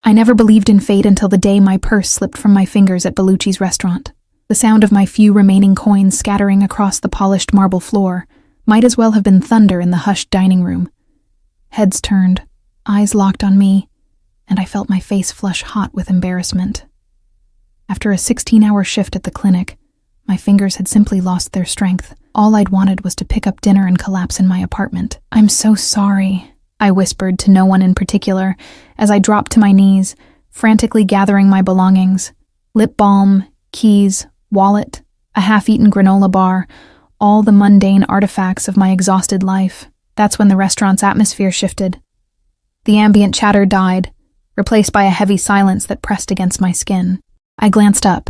I never believed in fate until the day my purse slipped from my fingers at Bellucci's restaurant. The sound of my few remaining coins scattering across the polished marble floor might as well have been thunder in the hushed dining room. Heads turned, eyes locked on me, and I felt my face flush hot with embarrassment. After a 16-hour shift at the clinic, my fingers had simply lost their strength. All I'd wanted was to pick up dinner and collapse in my apartment. "I'm so sorry," I whispered to no one in particular as I dropped to my knees, frantically gathering my belongings. Lip balm, keys, wallet, a half-eaten granola bar, all the mundane artifacts of my exhausted life. That's when the restaurant's atmosphere shifted. The ambient chatter died, replaced by a heavy silence that pressed against my skin. I glanced up,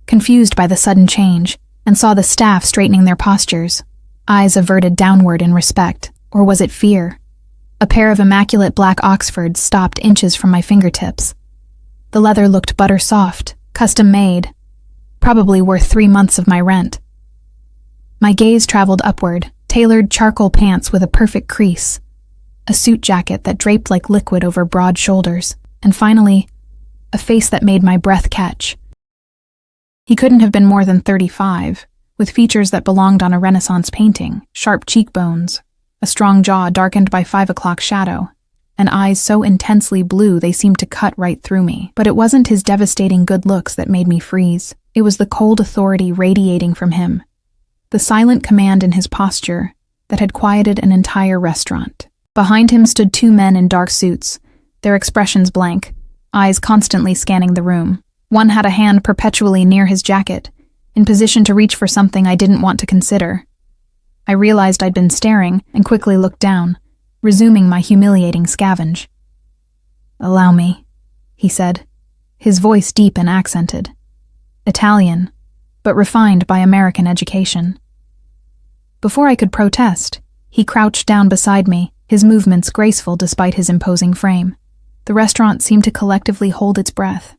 confused by the sudden change, and saw the staff straightening their postures, eyes averted downward in respect. Or was it fear? A pair of immaculate black Oxfords stopped inches from my fingertips. The leather looked butter-soft, custom-made, probably worth 3 months of my rent. My gaze traveled upward, tailored charcoal pants with a perfect crease, a suit jacket that draped like liquid over broad shoulders, and finally, a face that made my breath catch. He couldn't have been more than 35, with features that belonged on a Renaissance painting, sharp cheekbones, a strong jaw darkened by 5 o'clock shadow, and eyes so intensely blue they seemed to cut right through me. But it wasn't his devastating good looks that made me freeze. It was the cold authority radiating from him, the silent command in his posture that had quieted an entire restaurant. Behind him stood 2 men in dark suits, their expressions blank, eyes constantly scanning the room. One had a hand perpetually near his jacket, in position to reach for something I didn't want to consider. I realized I'd been staring and quickly looked down, resuming my humiliating scavenge. "Allow me," he said, his voice deep and accented. Italian, but refined by American education. Before I could protest, he crouched down beside me, his movements graceful despite his imposing frame. The restaurant seemed to collectively hold its breath.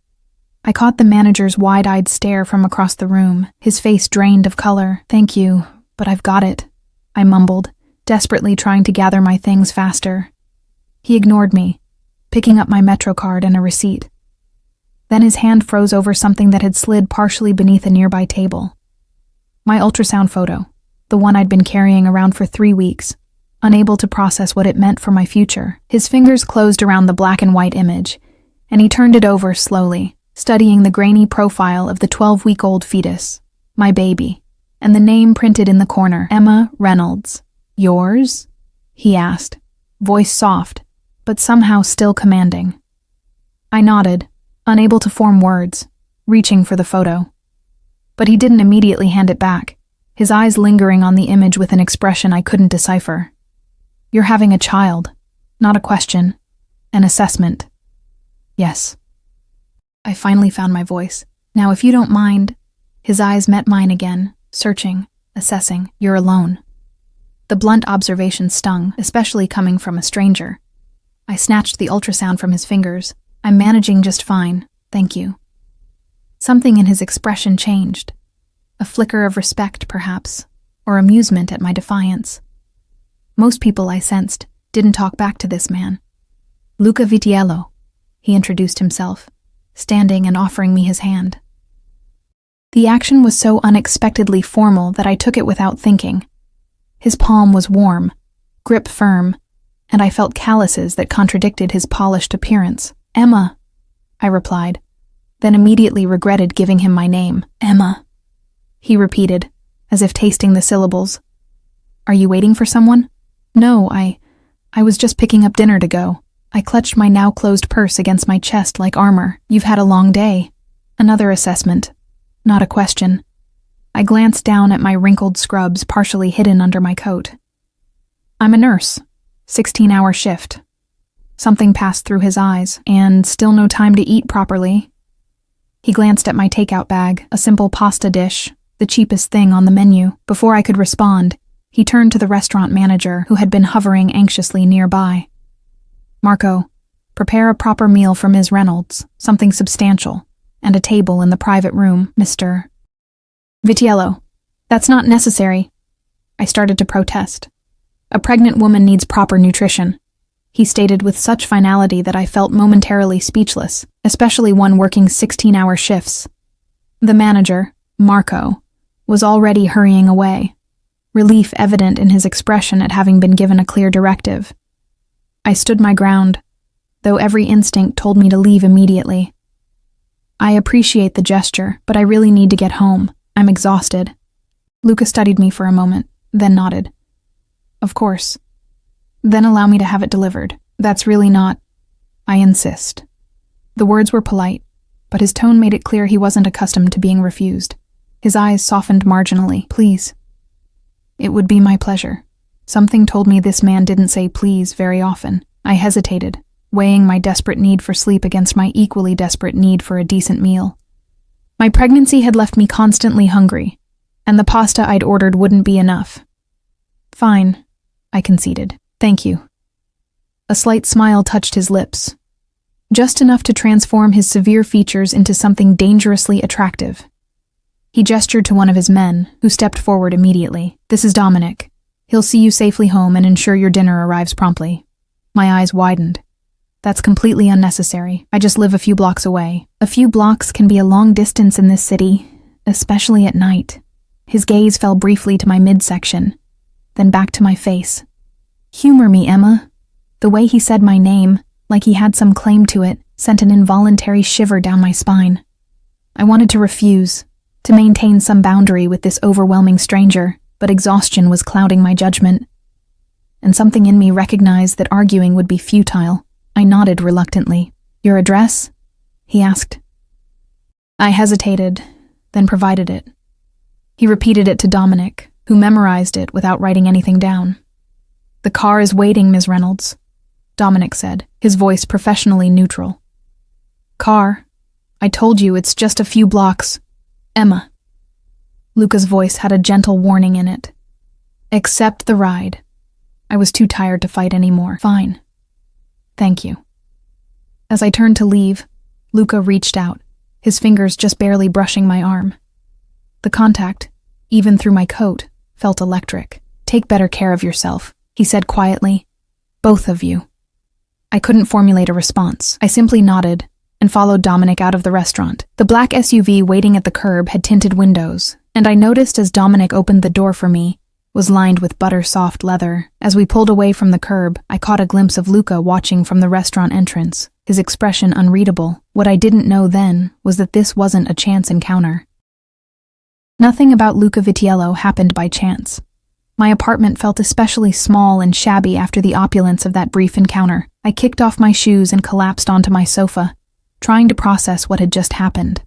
I caught the manager's wide-eyed stare from across the room, his face drained of color. "Thank you, but I've got it," I mumbled, desperately trying to gather my things faster. He ignored me, picking up my MetroCard and a receipt. Then his hand froze over something that had slid partially beneath a nearby table. My ultrasound photo, the one I'd been carrying around for 3 weeks, unable to process what it meant for my future. His fingers closed around the black and white image, and he turned it over slowly, studying the grainy profile of the 12-week-old fetus, my baby, and the name printed in the corner, Emma Reynolds. "Yours?" he asked, voice soft, but somehow still commanding. I nodded, unable to form words, reaching for the photo. But he didn't immediately hand it back, his eyes lingering on the image with an expression I couldn't decipher. "You're having a child, not a question, an assessment." "Yes." I finally found my voice. "Now, if you don't mind..." His eyes met mine again, searching, assessing. "You're alone." The blunt observation stung, especially coming from a stranger. I snatched the ultrasound from his fingers. "I'm managing just fine, thank you." Something in his expression changed. A flicker of respect, perhaps, or amusement at my defiance. Most people, I sensed, didn't talk back to this man. "Luca Vitiello," he introduced himself, standing and offering me his hand. The action was so unexpectedly formal that I took it without thinking. His palm was warm, grip firm, and I felt calluses that contradicted his polished appearance. "Emma," I replied, then immediately regretted giving him my name. "Emma," he repeated, as if tasting the syllables. "Are you waiting for someone?" "No, I was just picking up dinner to go." I clutched my now-closed purse against my chest like armor. "You've had a long day." Another assessment, not a question. I glanced down at my wrinkled scrubs partially hidden under my coat. "I'm a nurse, 16-hour shift." Something passed through his eyes, and still no time to eat properly. He glanced at my takeout bag, a simple pasta dish, the cheapest thing on the menu. Before I could respond, he turned to the restaurant manager, who had been hovering anxiously nearby. "Marco, prepare a proper meal for Ms. Reynolds, something substantial, and a table in the private room, Mr. Vitiello." "That's not necessary." I started to protest. "A pregnant woman needs proper nutrition." he stated with such finality that I felt momentarily speechless, especially one working 16-hour shifts. The manager, Marco, was already hurrying away, relief evident in his expression at having been given a clear directive. I stood my ground, though every instinct told me to leave immediately. I appreciate the gesture, but I really need to get home. I'm exhausted. Luca studied me for a moment, then nodded. Of course. Then allow me to have it delivered. That's really not... I insist. The words were polite, but his tone made it clear he wasn't accustomed to being refused. His eyes softened marginally. Please. It would be my pleasure. Something told me this man didn't say please very often. I hesitated, weighing my desperate need for sleep against my equally desperate need for a decent meal. My pregnancy had left me constantly hungry, and the pasta I'd ordered wouldn't be enough. Fine, I conceded. Thank you. A slight smile touched his lips, just enough to transform his severe features into something dangerously attractive. He gestured to one of his men, who stepped forward immediately. This is Dominic. He'll see you safely home and ensure your dinner arrives promptly. My eyes widened. That's completely unnecessary. I just live a few blocks away. A few blocks can be a long distance in this city, especially at night. His gaze fell briefly to my midsection, then back to my face. Humor me, Emma. The way he said my name, like he had some claim to it, sent an involuntary shiver down my spine. I wanted to refuse, to maintain some boundary with this overwhelming stranger, but exhaustion was clouding my judgment. And something in me recognized that arguing would be futile. I nodded reluctantly. Your address? He asked. I hesitated, then provided it. He repeated it to Dominic, who memorized it without writing anything down. The car is waiting, Ms. Reynolds, Dominic said, his voice professionally neutral. Car? I told you it's just a few blocks. Emma. Luca's voice had a gentle warning in it. Accept the ride. I was too tired to fight anymore. Fine. Thank you. As I turned to leave, Luca reached out, his fingers just barely brushing my arm. The contact, even through my coat, felt electric. Take better care of yourself, he said quietly. Both of you. I couldn't formulate a response. I simply nodded and followed Dominic out of the restaurant. The black SUV waiting at the curb had tinted windows, and I noticed as Dominic opened the door for me, was lined with butter-soft leather. As we pulled away from the curb, I caught a glimpse of Luca watching from the restaurant entrance, his expression unreadable. What I didn't know then was that this wasn't a chance encounter. Nothing about Luca Vitiello happened by chance. My apartment felt especially small and shabby after the opulence of that brief encounter. I kicked off my shoes and collapsed onto my sofa, trying to process what had just happened.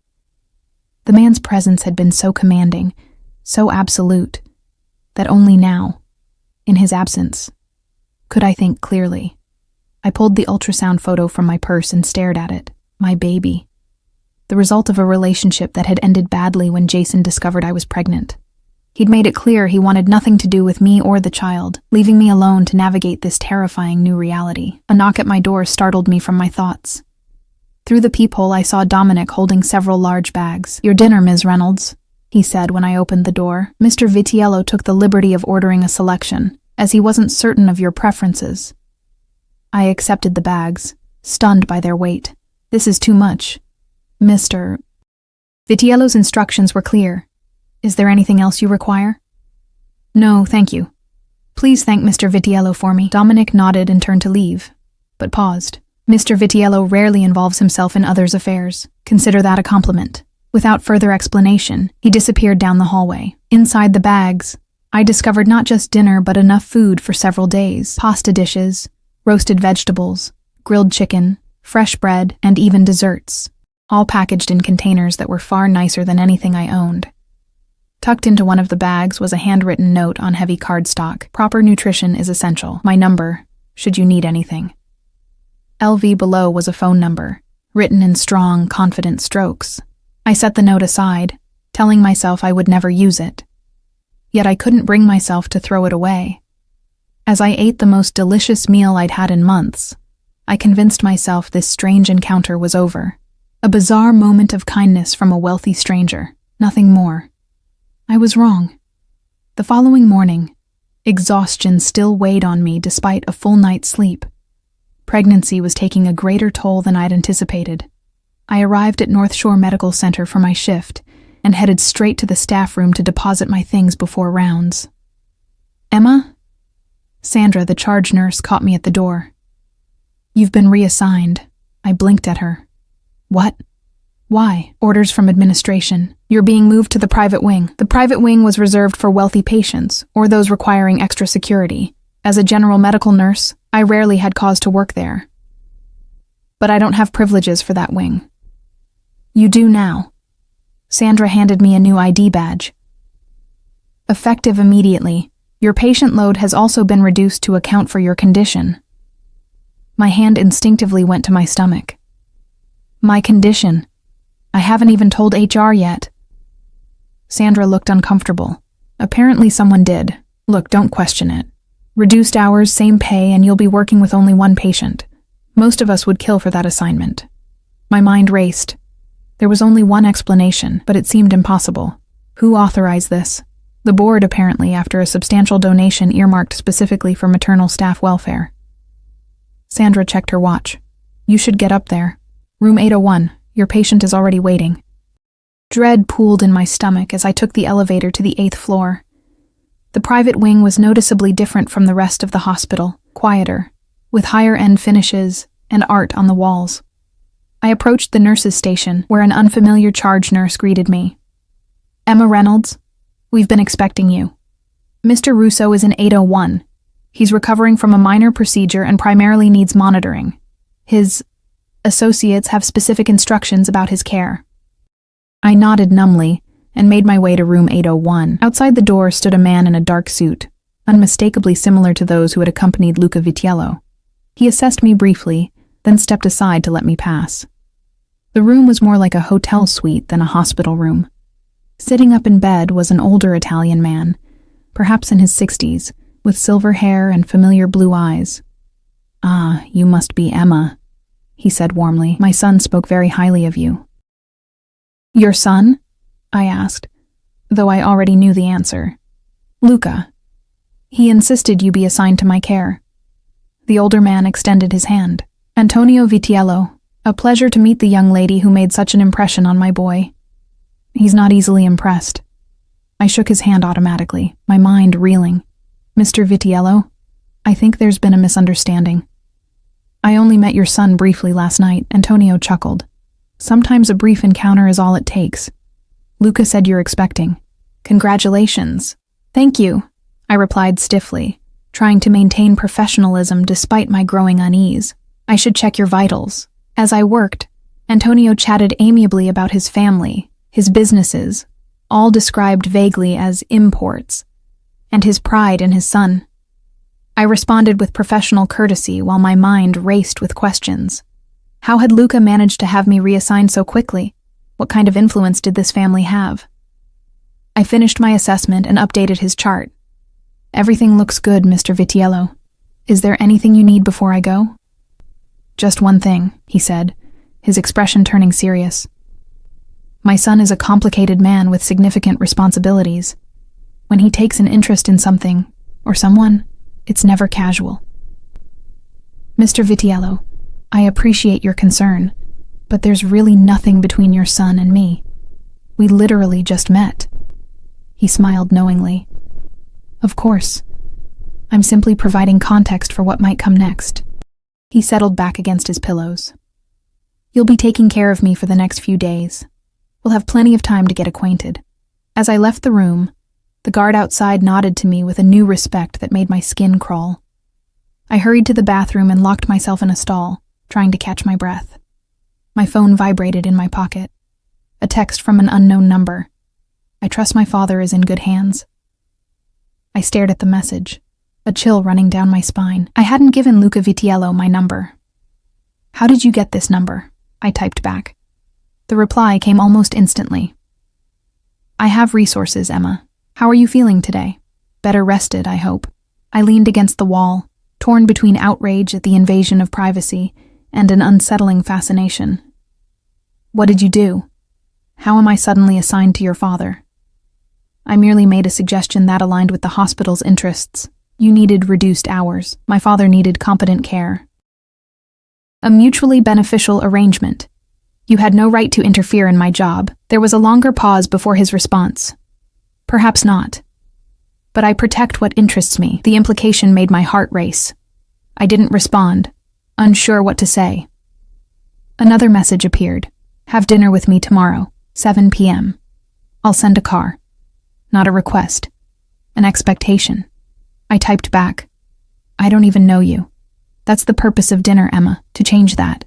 The man's presence had been so commanding, so absolute, that only now, in his absence, could I think clearly. I pulled the ultrasound photo from my purse and stared at it. My baby. The result of a relationship that had ended badly when Jason discovered I was pregnant. He'd made it clear he wanted nothing to do with me or the child, leaving me alone to navigate this terrifying new reality. A knock at my door startled me from my thoughts. Through the peephole, I saw Dominic holding several large bags. Your dinner, Ms. Reynolds, he said when I opened the door. Mr. Vitiello took the liberty of ordering a selection, as he wasn't certain of your preferences. I accepted the bags, stunned by their weight. This is too much. Mr. Vitiello's instructions were clear. Is there anything else you require? No, thank you. Please thank Mr. Vitiello for me. Dominic nodded and turned to leave, but paused. Mr. Vitiello rarely involves himself in others' affairs. Consider that a compliment. Without further explanation, he disappeared down the hallway. Inside the bags, I discovered not just dinner but enough food for several days. Pasta dishes, roasted vegetables, grilled chicken, fresh bread, and even desserts, all packaged in containers that were far nicer than anything I owned. Tucked into one of the bags was a handwritten note on heavy cardstock. Proper nutrition is essential. My number, should you need anything. LV below was a phone number, written in strong, confident strokes. I set the note aside, telling myself I would never use it. Yet I couldn't bring myself to throw it away. As I ate the most delicious meal I'd had in months, I convinced myself this strange encounter was over. A bizarre moment of kindness from a wealthy stranger, nothing more. I was wrong. The following morning, exhaustion still weighed on me despite a full night's sleep. Pregnancy was taking a greater toll than I'd anticipated. I arrived at North Shore Medical Center for my shift and headed straight to the staff room to deposit my things before rounds. "Emma?" Sandra, the charge nurse, caught me at the door. "You've been reassigned." I blinked at her. "What? Why?" "Orders from administration. You're being moved to the private wing." The private wing was reserved for wealthy patients or those requiring extra security. As a general medical nurse, I rarely had cause to work there. But I don't have privileges for that wing. "You do now." Sandra handed me a new ID badge. "Effective immediately. Your patient load has also been reduced to account for your condition." My hand instinctively went to my stomach. My condition. I haven't even told HR yet. Sandra looked uncomfortable. Apparently someone did. "Look, don't question it. Reduced hours, same pay, and you'll be working with only one patient. Most of us would kill for that assignment." My mind raced. There was only one explanation, but it seemed impossible. Who authorized this? The board, apparently, after a substantial donation earmarked specifically for maternal staff welfare. Sandra checked her watch. "You should get up there. Room 801. Your patient is already waiting." Dread pooled in my stomach as I took the elevator to the 8th floor. The private wing was noticeably different from the rest of the hospital, quieter, with higher-end finishes and art on the walls. I approached the nurses' station, where an unfamiliar charge nurse greeted me. "Emma Reynolds, we've been expecting you. Mr. Russo is in 801. He's recovering from a minor procedure and primarily needs monitoring. His associates have specific instructions about his care." I nodded numbly and made my way to room 801. Outside the door stood a man in a dark suit, unmistakably similar to those who had accompanied Luca Vitiello. He assessed me briefly, then stepped aside to let me pass. The room was more like a hotel suite than a hospital room. Sitting up in bed was an older Italian man, perhaps in his 60s, with silver hair and familiar blue eyes. "Ah, you must be Emma," he said warmly. "My son spoke very highly of you." "Your son?" I asked, though I already knew the answer. "Luca. He insisted you be assigned to my care." The older man extended his hand. "Antonio Vitiello, a pleasure to meet the young lady who made such an impression on my boy." "He's not easily impressed." I shook his hand automatically, my mind reeling. "Mr. Vitiello, I think there's been a misunderstanding. I only met your son briefly last night." Antonio chuckled. "Sometimes a brief encounter is all it takes. Luca said you're expecting." "Congratulations." "Thank you," I replied stiffly, trying to maintain professionalism despite my growing unease. "I should check your vitals." As I worked, Antonio chatted amiably about his family, his businesses, all described vaguely as imports, and his pride in his son. I responded with professional courtesy while my mind raced with questions. How had Luca managed to have me reassigned so quickly? What kind of influence did this family have? I finished my assessment and updated his chart. "Everything looks good, Mr. Vitiello. Is there anything you need before I go?" "Just one thing," he said, his expression turning serious. "My son is a complicated man with significant responsibilities. When he takes an interest in something, or someone, it's never casual." "Mr. Vitiello, I appreciate your concern, but there's really nothing between your son and me. We literally just met." He smiled knowingly. "Of course. I'm simply providing context for what might come next." He settled back against his pillows. "You'll be taking care of me for the next few days. We'll have plenty of time to get acquainted." As I left the room, the guard outside nodded to me with a new respect that made my skin crawl. I hurried to the bathroom and locked myself in a stall, trying to catch my breath. My phone vibrated in my pocket. A text from an unknown number. "I trust my father is in good hands." I stared at the message, a chill running down my spine. I hadn't given Luca Vitiello my number. "How did you get this number?" I typed back. The reply came almost instantly. "I have resources, Emma. How are you feeling today? Better rested, I hope." I leaned against the wall, torn between outrage at the invasion of privacy and an unsettling fascination. "What did you do? How am I suddenly assigned to your father?" "I merely made a suggestion that aligned with the hospital's interests. You needed reduced hours. My father needed competent care." A mutually beneficial arrangement. You had no right to interfere in my job. There was a longer pause before his response. Perhaps not. But I protect what interests me. The implication made my heart race. I didn't respond, unsure what to say. Another message appeared. Have dinner with me tomorrow, 7 p.m. I'll send a car. Not a request. An expectation. I typed back. I don't even know you. That's the purpose of dinner, Emma, to change that.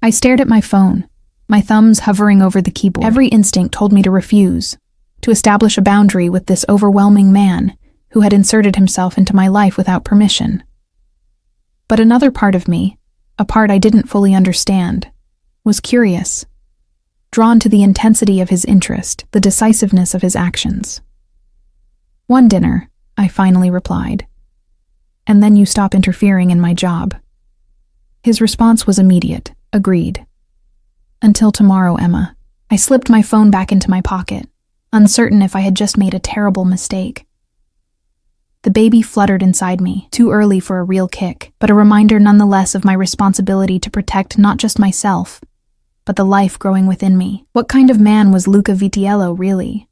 I stared at my phone, my thumbs hovering over the keyboard. Every instinct told me to refuse, to establish a boundary with this overwhelming man who had inserted himself into my life without permission. But another part of me, a part I didn't fully understand, was curious, drawn to the intensity of his interest, the decisiveness of his actions. One dinner, I finally replied. And then you stop interfering in my job. His response was immediate. Agreed. Until tomorrow, Emma. I slipped my phone back into my pocket, uncertain if I had just made a terrible mistake. The baby fluttered inside me, too early for a real kick, but a reminder nonetheless of my responsibility to protect not just myself, but the life growing within me. What kind of man was Luca Vitiello, really?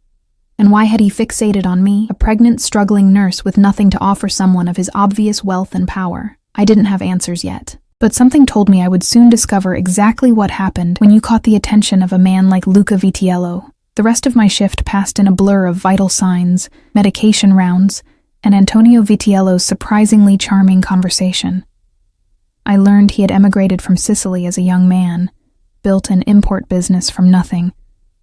And why had he fixated on me, a pregnant, struggling nurse with nothing to offer someone of his obvious wealth and power? I didn't have answers yet. But something told me I would soon discover exactly what happened when you caught the attention of a man like Luca Vitiello. The rest of my shift passed in a blur of vital signs, medication rounds, and Antonio Vitiello's surprisingly charming conversation. I learned he had emigrated from Sicily as a young man, built an import business from nothing,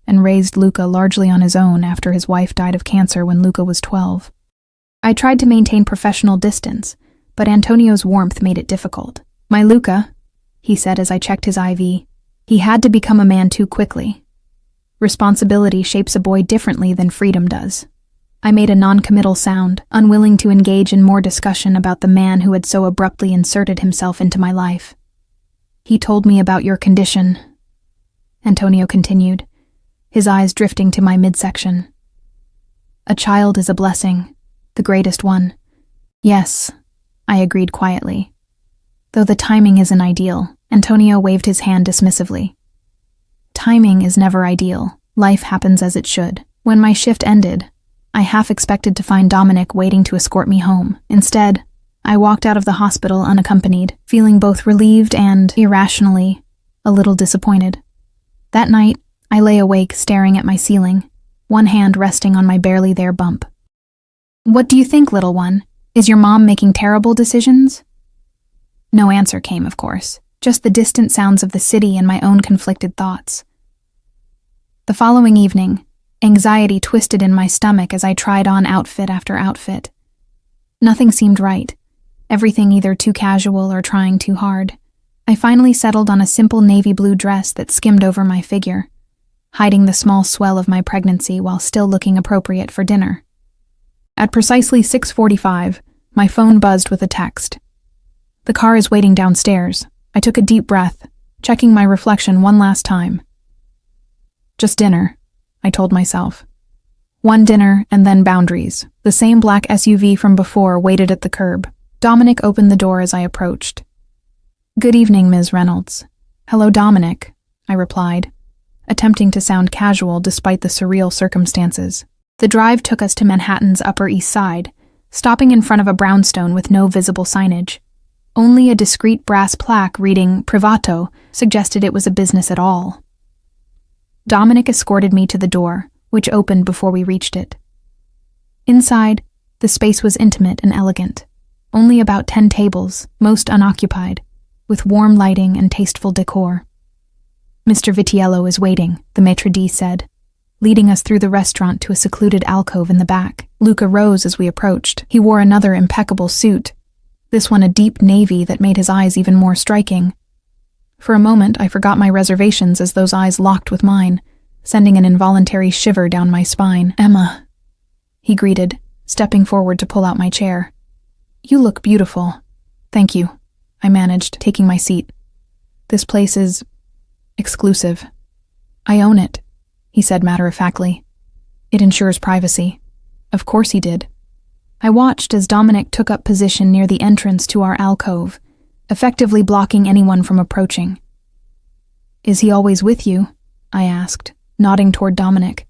and raised Luca largely on his own after his wife died of cancer when Luca was 12. I tried to maintain professional distance, but Antonio's warmth made it difficult. My Luca, he said as I checked his IV, he had to become a man too quickly. Responsibility shapes a boy differently than freedom does. I made a non-committal sound, unwilling to engage in more discussion about the man who had so abruptly inserted himself into my life. He told me about your condition, Antonio continued, his eyes drifting to my midsection. A child is a blessing, the greatest one. Yes, I agreed quietly. Though the timing isn't ideal, Antonio waved his hand dismissively. Timing is never ideal. Life happens as it should. When my shift ended, I half expected to find Dominic waiting to escort me home. Instead, I walked out of the hospital unaccompanied, feeling both relieved and, irrationally, a little disappointed. That night, I lay awake staring at my ceiling, one hand resting on my barely there bump. What do you think, little one? Is your mom making terrible decisions? No answer came, of course, just the distant sounds of the city and my own conflicted thoughts. The following evening, anxiety twisted in my stomach as I tried on outfit after outfit. Nothing seemed right, everything either too casual or trying too hard. I finally settled on a simple navy blue dress that skimmed over my figure, hiding the small swell of my pregnancy while still looking appropriate for dinner. At precisely 6:45, my phone buzzed with a text. The car is waiting downstairs. I took a deep breath, checking my reflection one last time. Just dinner, I told myself. One dinner and then boundaries. The same black SUV from before waited at the curb. Dominic opened the door as I approached. Good evening, Ms. Reynolds. Hello, Dominic, I replied, attempting to sound casual despite the surreal circumstances. The drive took us to Manhattan's Upper East Side, stopping in front of a brownstone with no visible signage. Only a discreet brass plaque reading Privato suggested it was a business at all. Dominic escorted me to the door, which opened before we reached it. Inside, the space was intimate and elegant. Only about 10 tables, most unoccupied, with warm lighting and tasteful decor. Mr. Vitiello is waiting, the maitre d' said, leading us through the restaurant to a secluded alcove in the back. Luca rose as we approached. He wore another impeccable suit, this one a deep navy that made his eyes even more striking. For a moment, I forgot my reservations as those eyes locked with mine, sending an involuntary shiver down my spine. Emma, he greeted, stepping forward to pull out my chair. You look beautiful. Thank you, I managed, taking my seat. This place is exclusive. I own it, he said matter-of-factly. It ensures privacy. Of course he did. I watched as Dominic took up position near the entrance to our alcove, effectively blocking anyone from approaching. "Is he always with you?" I asked, nodding toward Dominic.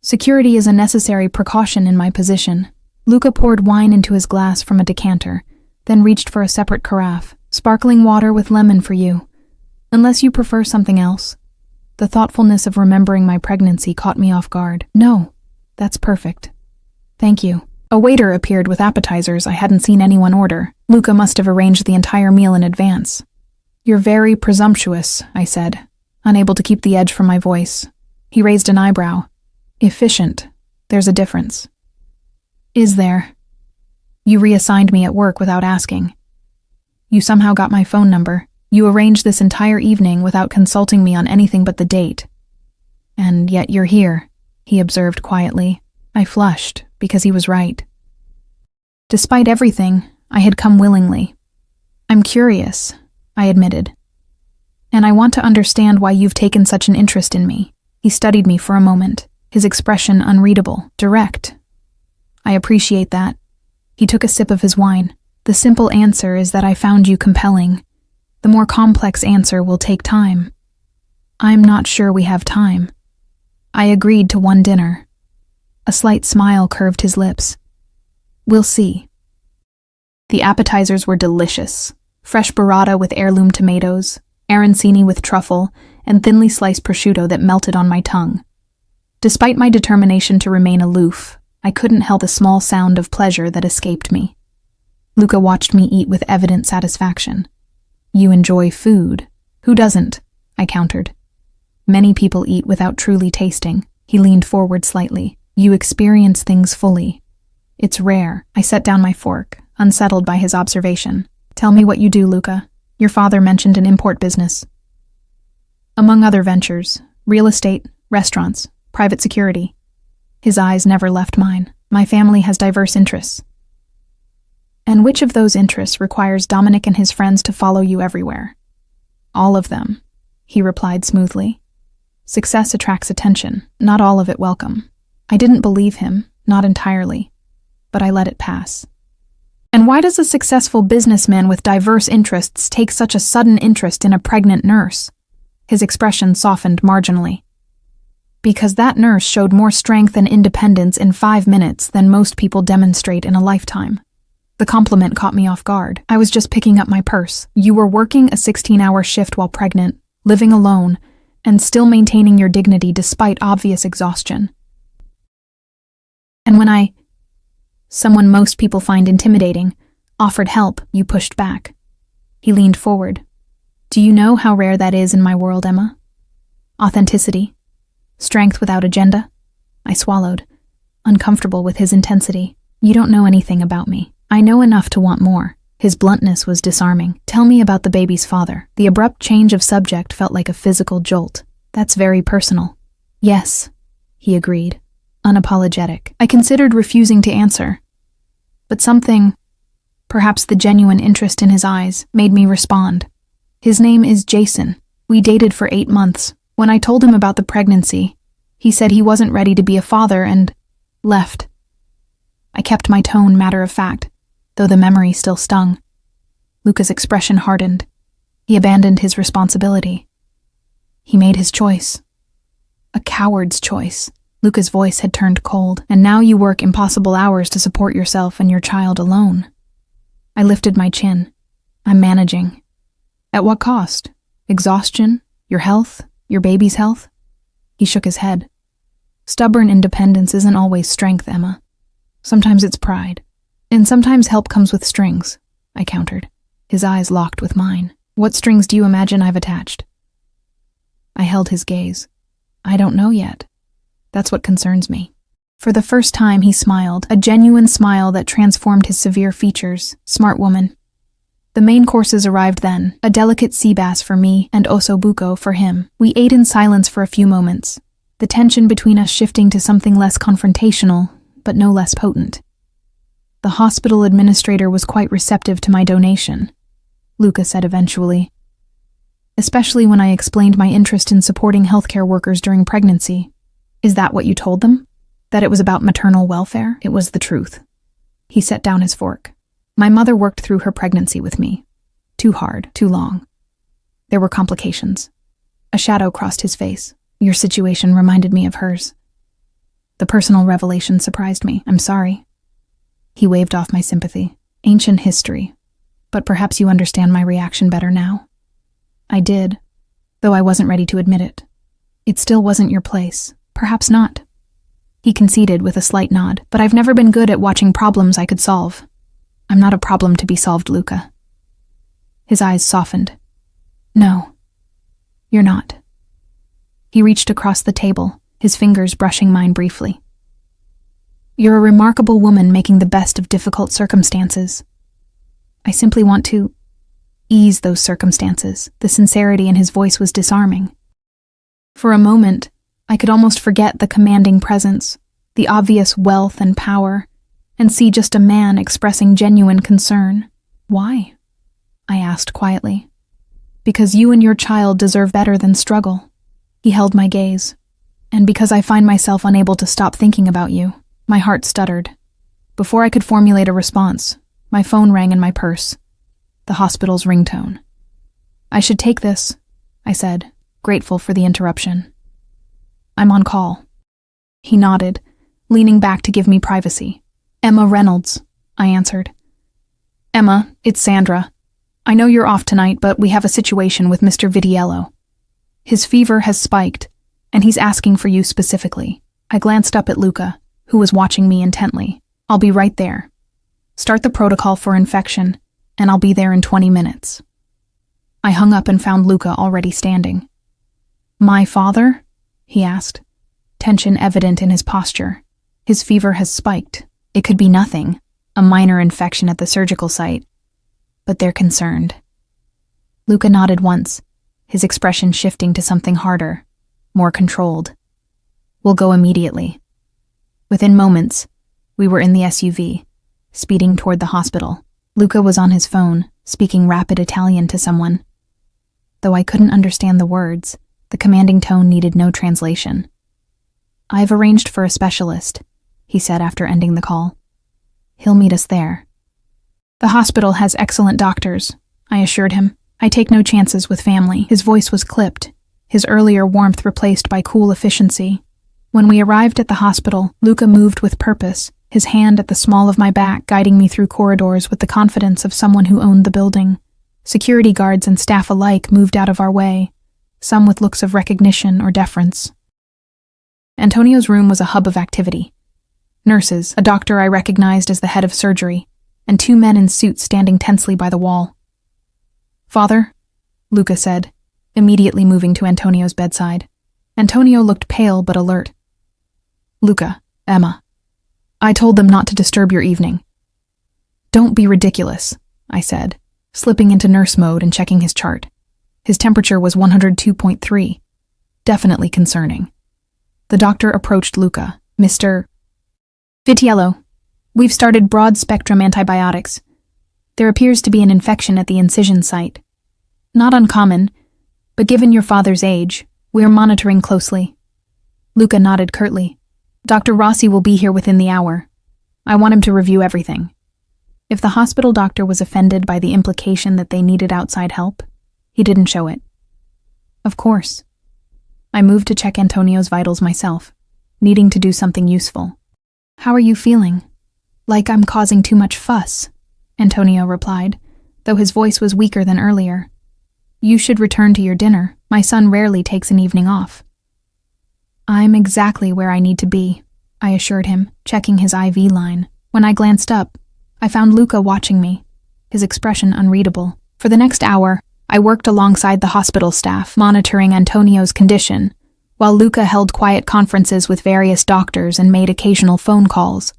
Security is a necessary precaution in my position. Luca poured wine into his glass from a decanter, then reached for a separate carafe. "Sparkling water with lemon for you. Unless you prefer something else." The thoughtfulness of remembering my pregnancy caught me off guard. "No, that's perfect. Thank you." A waiter appeared with appetizers I hadn't seen anyone order. Luca must have arranged the entire meal in advance. "You're very presumptuous," I said, unable to keep the edge from my voice. He raised an eyebrow. "Efficient. There's a difference." "Is there?" "You reassigned me at work without asking. You somehow got my phone number. You arranged this entire evening without consulting me on anything but the date. And yet you're here," he observed quietly. I flushed, because he was right. Despite everything, I had come willingly. "I'm curious," I admitted. "And I want to understand why you've taken such an interest in me." He studied me for a moment, his expression unreadable, direct. "I appreciate that." He took a sip of his wine. "The simple answer is that I found you compelling. The more complex answer will take time." "I'm not sure we have time." I agreed to one dinner. A slight smile curved his lips. "We'll see." The appetizers were delicious. Fresh burrata with heirloom tomatoes, arancini with truffle, and thinly sliced prosciutto that melted on my tongue. Despite my determination to remain aloof, I couldn't help the small sound of pleasure that escaped me. Luca watched me eat with evident satisfaction. "You enjoy food. Who doesn't?" I countered. "Many people eat without truly tasting." He leaned forward slightly. "You experience things fully. It's rare." I set down my fork, unsettled by his observation. "Tell me what you do, Luca. Your father mentioned an import business." "Among other ventures, real estate, restaurants, private security." His eyes never left mine. "My family has diverse interests." "And which of those interests requires Dominic and his friends to follow you everywhere?" "All of them," he replied smoothly. "Success attracts attention, not all of it welcome." I didn't believe him, not entirely, but I let it pass. "And why does a successful businessman with diverse interests take such a sudden interest in a pregnant nurse?" His expression softened marginally. "Because that nurse showed more strength and independence in 5 minutes than most people demonstrate in a lifetime." The compliment caught me off guard. I was just picking up my purse. "You were working a 16-hour shift while pregnant, living alone, and still maintaining your dignity despite obvious exhaustion. And when someone most people find intimidating, offered help, you pushed back." He leaned forward. "Do you know how rare that is in my world, Emma? Authenticity. Strength without agenda." I swallowed, uncomfortable with his intensity. "You don't know anything about me. I know enough to want more." His bluntness was disarming. "Tell me about the baby's father." The abrupt change of subject felt like a physical jolt. "That's very personal." "Yes," he agreed, unapologetic. I considered refusing to answer, but something, perhaps the genuine interest in his eyes, made me respond. "His name is Jason. We dated for 8 months. When I told him about the pregnancy, he said he wasn't ready to be a father and left." I kept my tone matter of fact, though the memory still stung. Luca's expression hardened. He abandoned his responsibility. He made his choice. A coward's choice. Luca's voice had turned cold. "And now you work impossible hours to support yourself and your child alone." I lifted my chin. "I'm managing." "At what cost? Exhaustion? Your health? Your baby's health?" He shook his head. "Stubborn independence isn't always strength, Emma. Sometimes it's pride. And sometimes help comes with strings," I countered. His eyes locked with mine. "What strings do you imagine I've attached?" I held his gaze. "I don't know yet. That's what concerns me." For the first time he smiled, a genuine smile that transformed his severe features. "Smart woman." The main courses arrived then, a delicate sea bass for me and osso buco for him. We ate in silence for a few moments, the tension between us shifting to something less confrontational, but no less potent. "The hospital administrator was quite receptive to my donation," Luca said eventually. "Especially when I explained my interest in supporting healthcare workers during pregnancy." "Is that what you told them? That it was about maternal welfare?" "It was the truth." He set down his fork. "My mother worked through her pregnancy with me. Too hard, too long. There were complications. A shadow crossed his face. Your situation reminded me of hers. The personal revelation surprised me. I'm sorry. He waved off my sympathy. Ancient history. But perhaps you understand my reaction better now. I did, though I wasn't ready to admit it. It still wasn't your place. Perhaps not. He conceded with a slight nod, but I've never been good at watching problems I could solve. I'm not a problem to be solved, Luca. His eyes softened. No, you're not. He reached across the table, his fingers brushing mine briefly. You're a remarkable woman making the best of difficult circumstances. I simply want to ease those circumstances. The sincerity in his voice was disarming. For a moment, I could almost forget the commanding presence, the obvious wealth and power, and see just a man expressing genuine concern. Why? I asked quietly. Because you and your child deserve better than struggle. He held my gaze. And because I find myself unable to stop thinking about you. My heart stuttered. Before I could formulate a response, my phone rang in my purse. The hospital's ringtone. I should take this, I said, grateful for the interruption. I'm on call. He nodded, leaning back to give me privacy. Emma Reynolds, I answered. Emma, it's Sandra. I know you're off tonight, but we have a situation with Mr. Vitiello. His fever has spiked, and he's asking for you specifically. I glanced up at Luca, who was watching me intently. I'll be right there. Start the protocol for infection, and I'll be there in 20 minutes. I hung up and found Luca already standing. My father? He asked, tension evident in his posture. His fever has spiked. It could be nothing, a minor infection at the surgical site. But they're concerned. Luca nodded once, his expression shifting to something harder, more controlled. We'll go immediately. Within moments, we were in the SUV, speeding toward the hospital. Luca was on his phone, speaking rapid Italian to someone. Though I couldn't understand the words, the commanding tone needed no translation. I've arranged for a specialist, he said after ending the call. He'll meet us there. The hospital has excellent doctors, I assured him. I take no chances with family. His voice was clipped, his earlier warmth replaced by cool efficiency. When we arrived at the hospital, Luca moved with purpose, his hand at the small of my back guiding me through corridors with the confidence of someone who owned the building. Security guards and staff alike moved out of our way, some with looks of recognition or deference. Antonio's room was a hub of activity. Nurses, a doctor I recognized as the head of surgery, and two men in suits standing tensely by the wall. Father, Luca said, immediately moving to Antonio's bedside. Antonio looked pale but alert. Luca, Emma. I told them not to disturb your evening. Don't be ridiculous, I said, slipping into nurse mode and checking his chart. His temperature was 102.3. Definitely concerning. The doctor approached Luca. Mr. Vitiello, we've started broad-spectrum antibiotics. There appears to be an infection at the incision site. Not uncommon, but given your father's age, we're monitoring closely. Luca nodded curtly. Dr. Rossi will be here within the hour. I want him to review everything. If the hospital doctor was offended by the implication that they needed outside help, he didn't show it. Of course. I moved to check Antonio's vitals myself, needing to do something useful. How are you feeling? Like I'm causing too much fuss, Antonio replied, though his voice was weaker than earlier. You should return to your dinner. My son rarely takes an evening off. I'm exactly where I need to be, I assured him, checking his IV line. When I glanced up, I found Luca watching me, his expression unreadable. For the next hour, I worked alongside the hospital staff, monitoring Antonio's condition, while Luca held quiet conferences with various doctors and made occasional phone calls.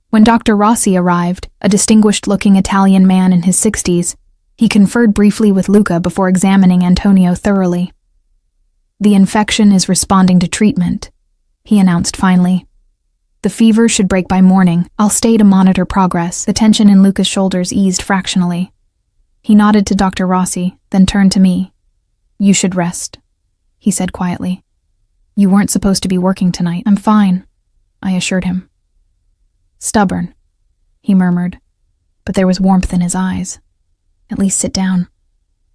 When Dr. Rossi arrived, a distinguished-looking Italian man in his 60s, he conferred briefly with Luca before examining Antonio thoroughly. The infection is responding to treatment, he announced finally. The fever should break by morning. I'll stay to monitor progress. The tension in Luca's shoulders eased fractionally. He nodded to Dr. Rossi, then turned to me. You should rest, he said quietly. You weren't supposed to be working tonight. I'm fine, I assured him. Stubborn, he murmured, but there was warmth in his eyes. At least sit down.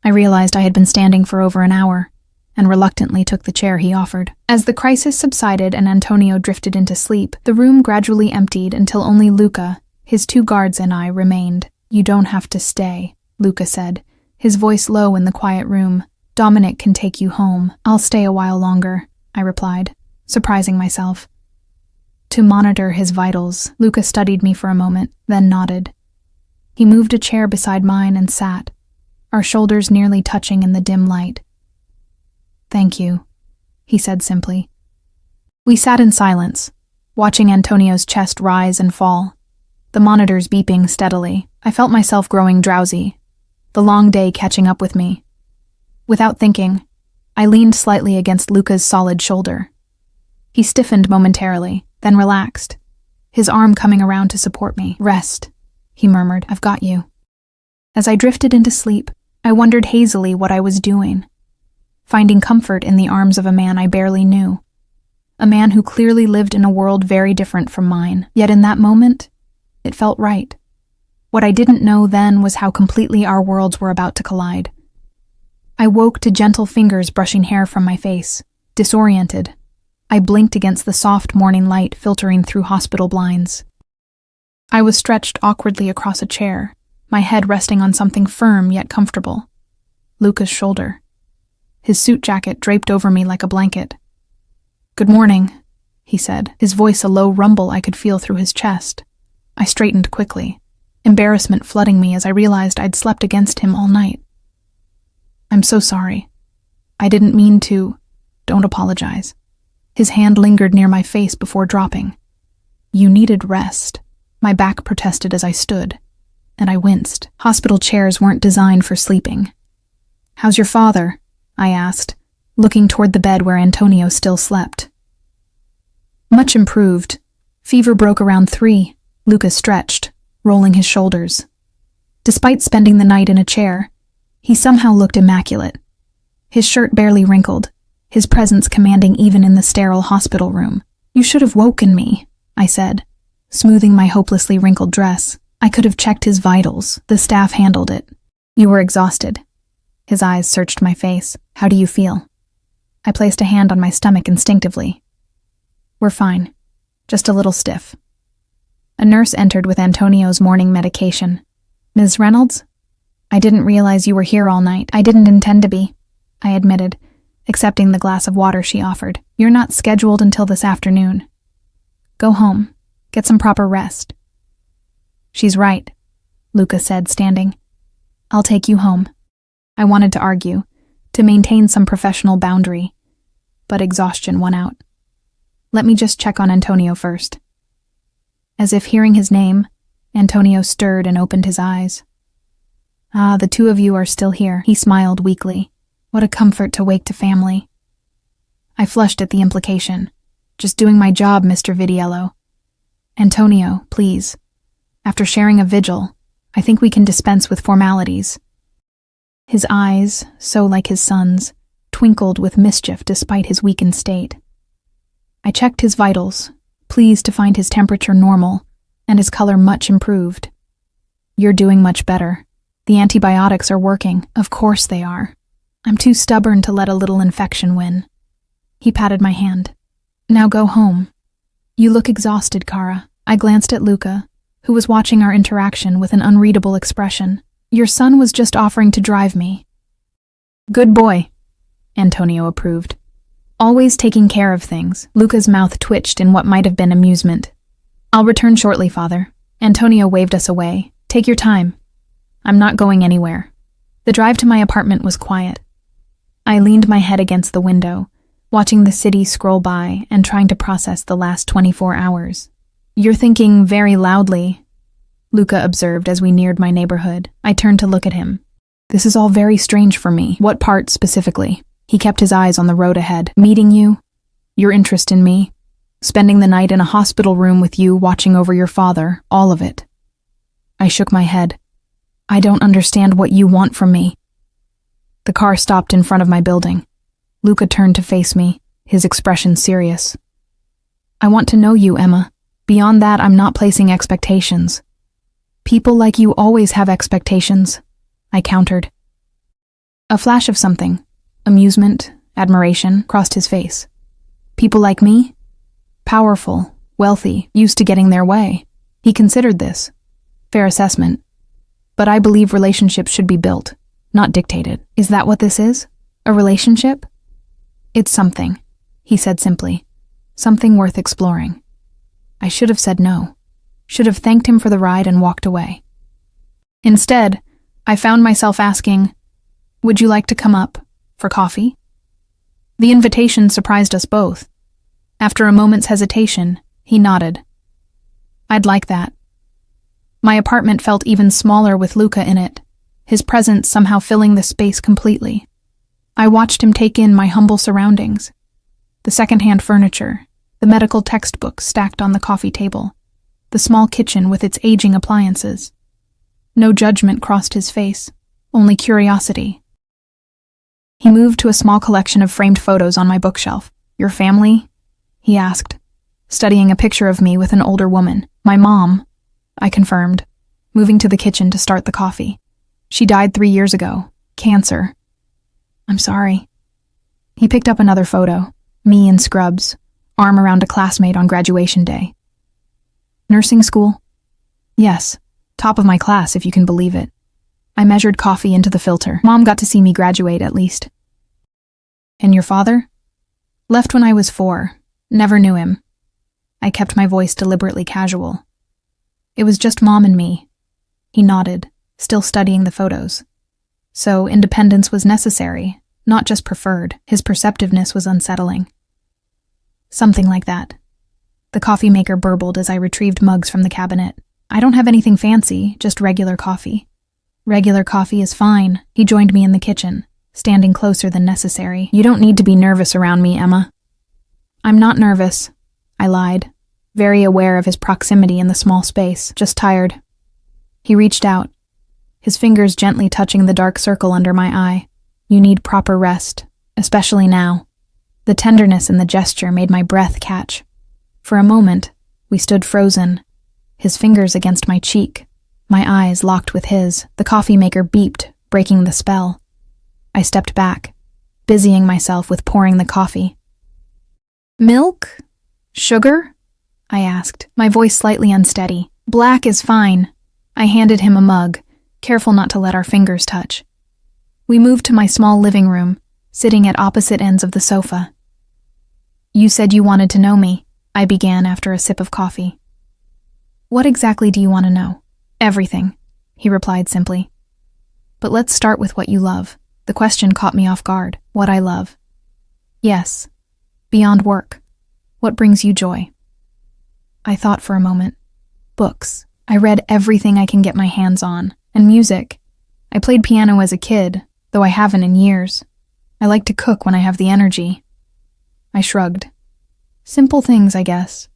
I realized I had been standing for over an hour, and reluctantly took the chair he offered. As the crisis subsided and Antonio drifted into sleep, the room gradually emptied until only Luca, his 2 guards, and I remained. "You don't have to stay," Luca said, his voice low in the quiet room. "Dominic can take you home." "I'll stay a while longer," I replied, surprising myself. To monitor his vitals, Luca studied me for a moment, then nodded. He moved a chair beside mine and sat, our shoulders nearly touching in the dim light. "Thank you," he said simply. We sat in silence, watching Antonio's chest rise and fall, the monitors beeping steadily. I felt myself growing drowsy, the long day catching up with me. Without thinking, I leaned slightly against Luca's solid shoulder. He stiffened momentarily, then relaxed, his arm coming around to support me. "Rest," he murmured. "I've got you." As I drifted into sleep, I wondered hazily what I was doing, finding comfort in the arms of a man I barely knew, a man who clearly lived in a world very different from mine. Yet in that moment, it felt right. What I didn't know then was how completely our worlds were about to collide. I woke to gentle fingers brushing hair from my face. Disoriented, I blinked against the soft morning light filtering through hospital blinds. I was stretched awkwardly across a chair, my head resting on something firm yet comfortable. Luca's shoulder. His suit jacket draped over me like a blanket. "Good morning," he said, his voice a low rumble I could feel through his chest. I straightened quickly, embarrassment flooding me as I realized I'd slept against him all night. "I'm so sorry. I didn't mean to." "Don't apologize." His hand lingered near my face before dropping. "You needed rest." My back protested as I stood, and I winced. Hospital chairs weren't designed for sleeping. "How's your father?" I asked, looking toward the bed where Antonio still slept. "Much improved. Fever broke around 3, Luca stretched, rolling his shoulders. Despite spending the night in a chair, he somehow looked immaculate. His shirt barely wrinkled, his presence commanding even in the sterile hospital room. "You should have woken me," I said, smoothing my hopelessly wrinkled dress. I could have checked his vitals. The staff handled it. "You were exhausted." His eyes searched my face. "How do you feel?" I placed a hand on my stomach instinctively. "We're fine. Just a little stiff." A nurse entered with Antonio's morning medication. "Ms. Reynolds?" "I didn't realize you were here all night." "I didn't intend to be," I admitted, accepting the glass of water she offered. "You're not scheduled until this afternoon. Go home. Get some proper rest." "She's right," Luca said, standing. "I'll take you home." I wanted to argue, to maintain some professional boundary, but exhaustion won out. "Let me just check on Antonio first." As if hearing his name, Antonio stirred and opened his eyes. "Ah, the 2 of you are still here," he smiled weakly. "What a comfort to wake to family." I flushed at the implication. "Just doing my job, Mr. Vidiello." "Antonio, please. After sharing a vigil, I think we can dispense with formalities." His eyes, so like his son's, twinkled with mischief despite his weakened state. I checked his vitals, pleased to find his temperature normal and his color much improved. "You're doing much better. The antibiotics are working." "Of course they are. I'm too stubborn to let a little infection win." He patted my hand. "Now go home. You look exhausted, Cara." I glanced at Luca, who was watching our interaction with an unreadable expression. "Your son was just offering to drive me." "Good boy," Antonio approved. "Always taking care of things." Luca's mouth twitched in what might have been amusement. "I'll return shortly, Father." Antonio waved us away. "Take your time. I'm not going anywhere." The drive to my apartment was quiet. I leaned my head against the window, watching the city scroll by and trying to process the last 24 hours. "You're thinking very loudly," Luca observed as we neared my neighborhood. I turned to look at him. "This is all very strange for me." "What part specifically?" He kept his eyes on the road ahead. "Meeting you, your interest in me, spending the night in a hospital room with you watching over your father, all of it." I shook my head. "I don't understand what you want from me." The car stopped in front of my building. Luca turned to face me, his expression serious. "I want to know you, Emma. Beyond that, I'm not placing expectations." "People like you always have expectations," I countered. A flash of something, amusement, admiration, crossed his face. People like me? Powerful, wealthy, used to getting their way. He considered this. Fair assessment. But I believe relationships should be built, not dictated. Is that what this is? A relationship? It's something, he said simply. Something worth exploring. I should have said no. Should have thanked him for the ride and walked away. Instead, I found myself asking, "Would you like to come up for coffee?" The invitation surprised us both. After a moment's hesitation, he nodded. I'd like that. My apartment felt even smaller with Luca in it, his presence somehow filling the space completely. I watched him take in my humble surroundings. The second-hand furniture, the medical textbooks stacked on the coffee table, the small kitchen with its aging appliances. No judgment crossed his face, only curiosity. He moved to a small collection of framed photos on my bookshelf. "Your family?" he asked, studying a picture of me with an older woman. "My mom," I confirmed, moving to the kitchen to start the coffee. "She died 3 years ago. Cancer." "I'm sorry." He picked up another photo, me in scrubs, arm around a classmate on graduation day. "Nursing school?" "Yes, top of my class if you can believe it." I measured coffee into the filter. "Mom got to see me graduate at least." "And your father?" "Left when I was 4. Never knew him." I kept my voice deliberately casual. "It was just Mom and me." He nodded, still studying the photos. So independence was necessary, not just preferred. His perceptiveness was unsettling. "Something like that." The coffee maker burbled as I retrieved mugs from the cabinet. "I don't have anything fancy, just regular coffee." "Regular coffee is fine." He joined me in the kitchen, standing closer than necessary. "You don't need to be nervous around me, Emma." "I'm not nervous," I lied, very aware of his proximity in the small space, "just tired." He reached out, his fingers gently touching the dark circle under my eye. "You need proper rest, especially now." The tenderness in the gesture made my breath catch. For a moment, we stood frozen, his fingers against my cheek, my eyes locked with his. The coffee maker beeped, breaking the spell. I stepped back, busying myself with pouring the coffee. "Milk? Sugar?" I asked, my voice slightly unsteady. "Black is fine." I handed him a mug, careful not to let our fingers touch. We moved to my small living room, sitting at opposite ends of the sofa. "You said you wanted to know me," I began after a sip of coffee. "What exactly do you want to know?" "Everything," he replied simply. "But let's start with what you love." The question caught me off guard. What I love? "Yes. Beyond work. What brings you joy?" I thought for a moment. Books. I read everything I can get my hands on. And music. I played piano as a kid, though I haven't in years. I like to cook when I have the energy. I shrugged. Simple things, I guess.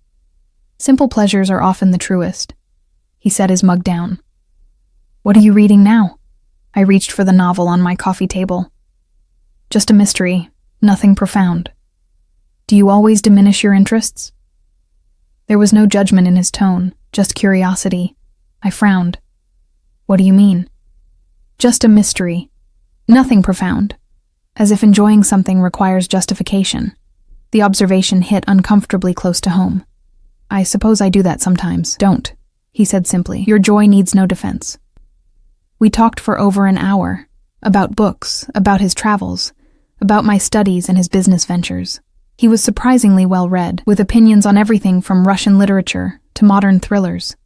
Simple pleasures are often the truest. He set his mug down. "What are you reading now?" I reached for the novel on my coffee table. "Just a mystery, nothing profound." "Do you always diminish your interests?" There was no judgment in his tone, just curiosity. I frowned. "What do you mean?" "Just a mystery. Nothing profound. As if enjoying something requires justification." The observation hit uncomfortably close to home. "I suppose I do that sometimes." "Don't," he said simply. "Your joy needs no defense." We talked for over an hour, about books, about his travels, about my studies and his business ventures. He was surprisingly well-read, with opinions on everything from Russian literature to modern thrillers.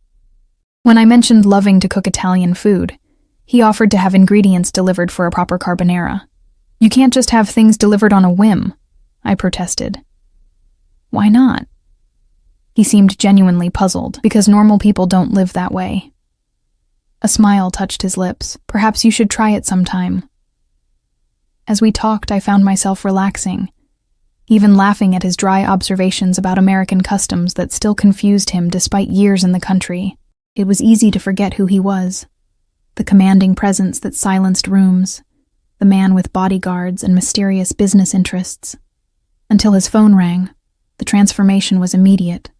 When I mentioned loving to cook Italian food, he offered to have ingredients delivered for a proper carbonara. "You can't just have things delivered on a whim," I protested. "Why not?" He seemed genuinely puzzled, because normal people don't live that way. A smile touched his lips. "Perhaps you should try it sometime." As we talked, I found myself relaxing, even laughing at his dry observations about American customs that still confused him despite years in the country. It was easy to forget who he was. The commanding presence that silenced rooms, the man with bodyguards and mysterious business interests. Until his phone rang, the transformation was immediate.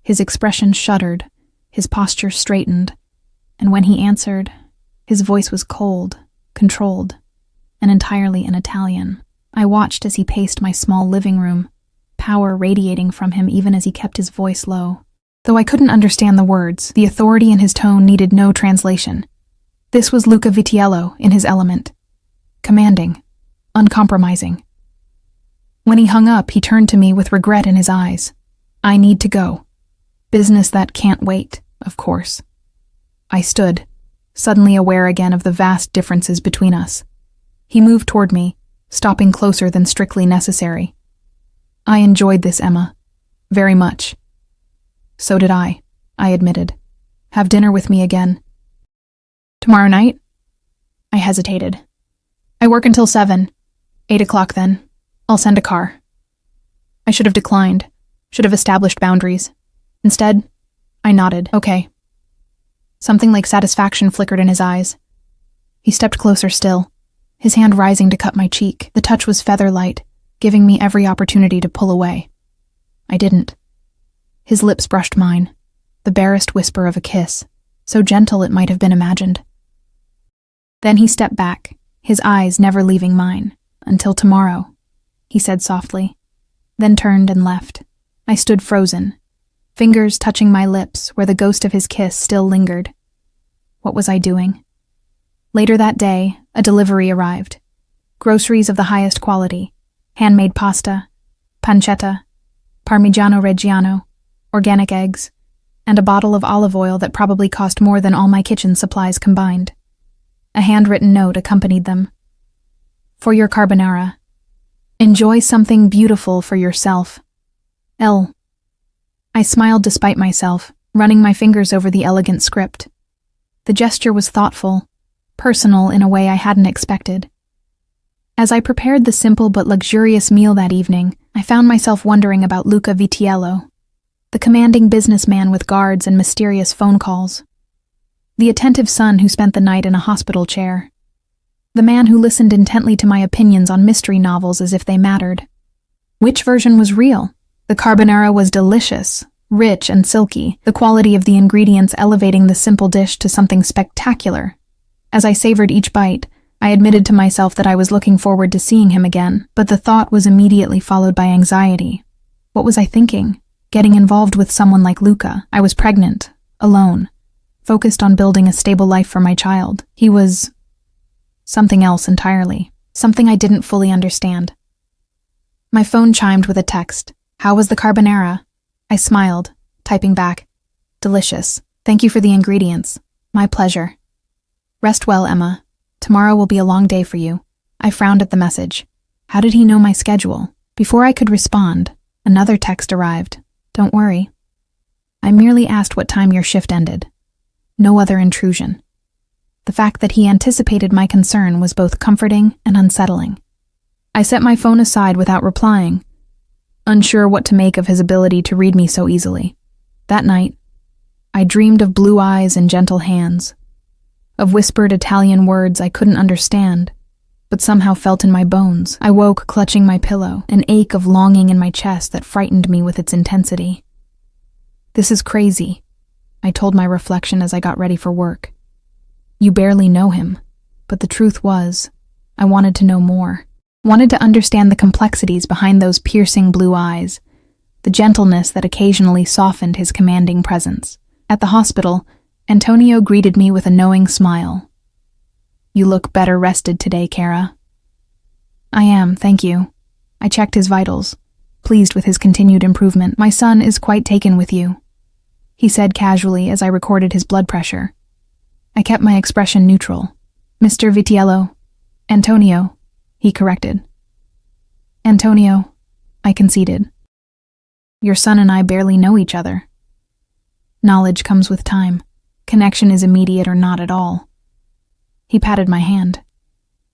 His expression shuddered, his posture straightened, and when he answered, His voice was cold, controlled, and entirely in Italian. I watched as he paced my small living room, power radiating from him even as he kept his voice low. Though I couldn't understand the words, the authority in his tone needed no translation. This was Luca Vitiello in his element. Commanding, uncompromising. When he hung up, he turned to me with regret in his eyes. I need to go. Business that can't wait, of course. I stood, suddenly aware again of the vast differences between us. He moved toward me, stopping closer than strictly necessary. I enjoyed this, Emma. Very much. So did I admitted. Have dinner with me again. Tomorrow night? I hesitated. I work until 7. 8 o'clock then. I'll send a car. I should have declined. Should have established boundaries. Instead, I nodded. Okay. Something like satisfaction flickered in his eyes. He stepped closer still, his hand rising to cut my cheek. The touch was feather-light, giving me every opportunity to pull away. I didn't. His lips brushed mine, the barest whisper of a kiss, so gentle it might have been imagined. Then he stepped back, his eyes never leaving mine. Until tomorrow, he said softly, then turned and left. I stood frozen, fingers touching my lips where the ghost of his kiss still lingered. What was I doing? Later that day, a delivery arrived. Groceries of the highest quality, handmade pasta, pancetta, Parmigiano Reggiano, organic eggs, and a bottle of olive oil that probably cost more than all my kitchen supplies combined. A handwritten note accompanied them. For your carbonara. Enjoy something beautiful for yourself. L. I smiled despite myself, running my fingers over the elegant script. The gesture was thoughtful, personal in a way I hadn't expected. As I prepared the simple but luxurious meal that evening, I found myself wondering about Luca Vitiello, the commanding businessman with guards and mysterious phone calls, the attentive son who spent the night in a hospital chair, the man who listened intently to my opinions on mystery novels as if they mattered. Which version was real? The carbonara was delicious, rich and silky, the quality of the ingredients elevating the simple dish to something spectacular. As I savored each bite, I admitted to myself that I was looking forward to seeing him again, but the thought was immediately followed by anxiety. What was I thinking? Getting involved with someone like Luca. I was pregnant, alone, focused on building a stable life for my child. He was something else entirely, something I didn't fully understand. My phone chimed with a text. How was the carbonara? I smiled, typing back. Delicious. Thank you for the ingredients. My pleasure. Rest well, Emma. Tomorrow will be a long day for you. I frowned at the message. How did he know my schedule? Before I could respond, another text arrived. Don't worry. I merely asked what time your shift ended. No other intrusion. The fact that he anticipated my concern was both comforting and unsettling. I set my phone aside without replying, unsure what to make of his ability to read me so easily. That night, I dreamed of blue eyes and gentle hands, of whispered Italian words I couldn't understand, but somehow felt in my bones. I woke clutching my pillow, an ache of longing in my chest that frightened me with its intensity. This is crazy, I told my reflection as I got ready for work. You barely know him, but the truth was, I wanted to know more. Wanted to understand the complexities behind those piercing blue eyes, the gentleness that occasionally softened his commanding presence. At the hospital, Antonio greeted me with a knowing smile. You look better rested today, Cara. I am, thank you. I checked his vitals, pleased with his continued improvement. My son is quite taken with you, he said casually as I recorded his blood pressure. I kept my expression neutral. Mr. Vitiello. Antonio, he corrected. Antonio, I conceded. Your son and I barely know each other. Knowledge comes with time. Connection is immediate or not at all. He patted my hand.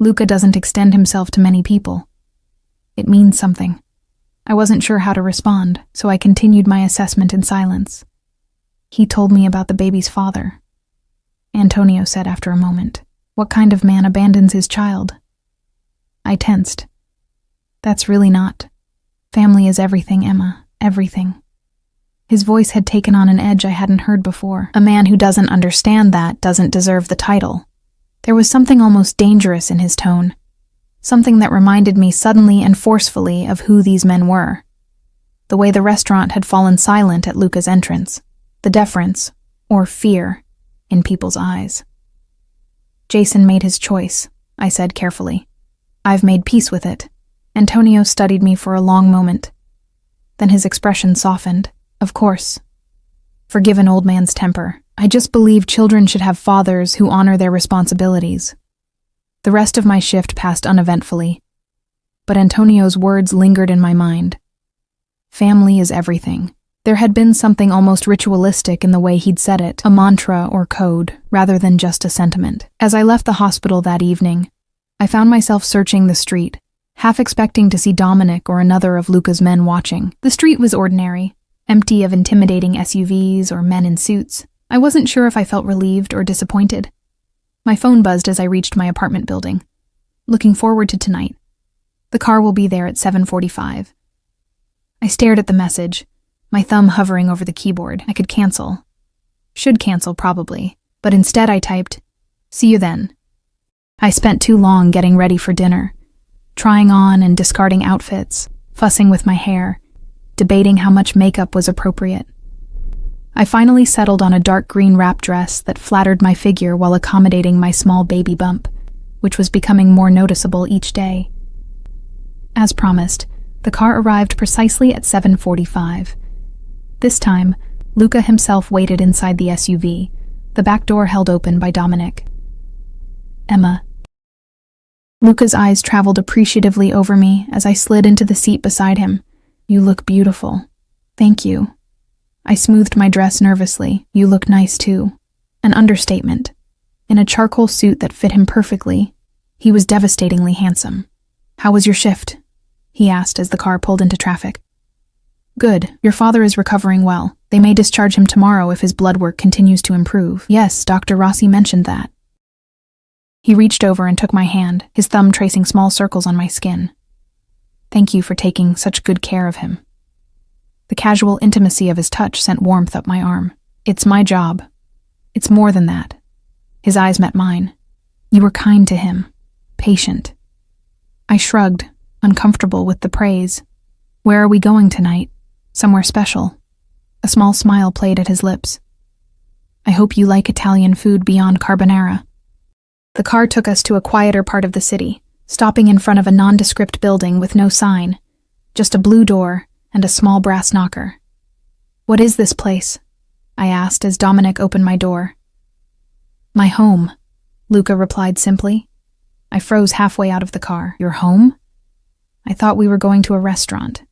Luca doesn't extend himself to many people. It means something. I wasn't sure how to respond, so I continued my assessment in silence. He told me about the baby's father. Antonio said after a moment. What kind of man abandons his child? I tensed. That's really not. Family is everything, Emma, everything. His voice had taken on an edge I hadn't heard before. A man who doesn't understand that doesn't deserve the title. There was something almost dangerous in his tone, something that reminded me suddenly and forcefully of who these men were. The way the restaurant had fallen silent at Luca's entrance, the deference, or fear, in people's eyes. Jason made his choice, I said carefully. I've made peace with it. Antonio studied me for a long moment. Then his expression softened. Of course. Forgive an old man's temper. I just believe children should have fathers who honor their responsibilities. The rest of my shift passed uneventfully, but Antonio's words lingered in my mind. Family is everything. There had been something almost ritualistic in the way he'd said it, a mantra or code, rather than just a sentiment. As I left the hospital that evening, I found myself searching the street, half expecting to see Dominic or another of Luca's men watching. The street was ordinary, empty of intimidating SUVs or men in suits. I wasn't sure if I felt relieved or disappointed. My phone buzzed as I reached my apartment building. Looking forward to tonight. The car will be there at 7:45. I stared at the message, my thumb hovering over the keyboard. I could cancel. Should cancel, probably. But instead I typed, "See you then." I spent too long getting ready for dinner, trying on and discarding outfits, fussing with my hair, debating how much makeup was appropriate. I finally settled on a dark green wrap dress that flattered my figure while accommodating my small baby bump, which was becoming more noticeable each day. As promised, the car arrived precisely at 7:45. This time, Luca himself waited inside the SUV, the back door held open by Dominic. Emma. Luca's eyes traveled appreciatively over me as I slid into the seat beside him. You look beautiful. Thank you. I smoothed my dress nervously. You look nice too. An understatement. In a charcoal suit that fit him perfectly, he was devastatingly handsome. How was your shift? He asked as the car pulled into traffic. Good. Your father is recovering well. They may discharge him tomorrow if his blood work continues to improve. Yes, Dr. Rossi mentioned that. He reached over and took my hand, his thumb tracing small circles on my skin. Thank you for taking such good care of him. The casual intimacy of his touch sent warmth up my arm. It's my job. It's more than that. His eyes met mine. You were kind to him. Patient. I shrugged, uncomfortable with the praise. Where are we going tonight? Somewhere special. A small smile played at his lips. I hope you like Italian food beyond carbonara. The car took us to a quieter part of the city, stopping in front of a nondescript building with no sign, just a blue door and a small brass knocker. What is this place? I asked as Dominic opened my door. My home, Luca replied simply. I froze halfway out of the car. Your home? I thought we were going to a restaurant.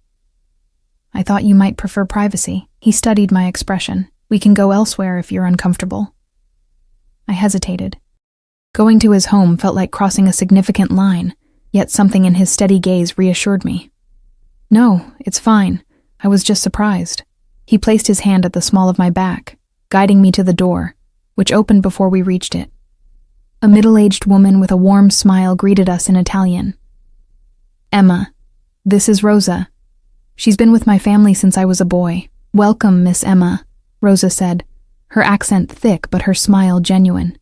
I thought you might prefer privacy. He studied my expression. We can go elsewhere if you're uncomfortable. I hesitated. Going to his home felt like crossing a significant line, yet something in his steady gaze reassured me. No, it's fine. I was just surprised. He placed his hand at the small of my back, guiding me to the door, which opened before we reached it. A middle-aged woman with a warm smile greeted us in Italian. Emma, this is Rosa. She's been with my family since I was a boy. Welcome, Miss Emma, Rosa said, her accent thick but her smile genuine.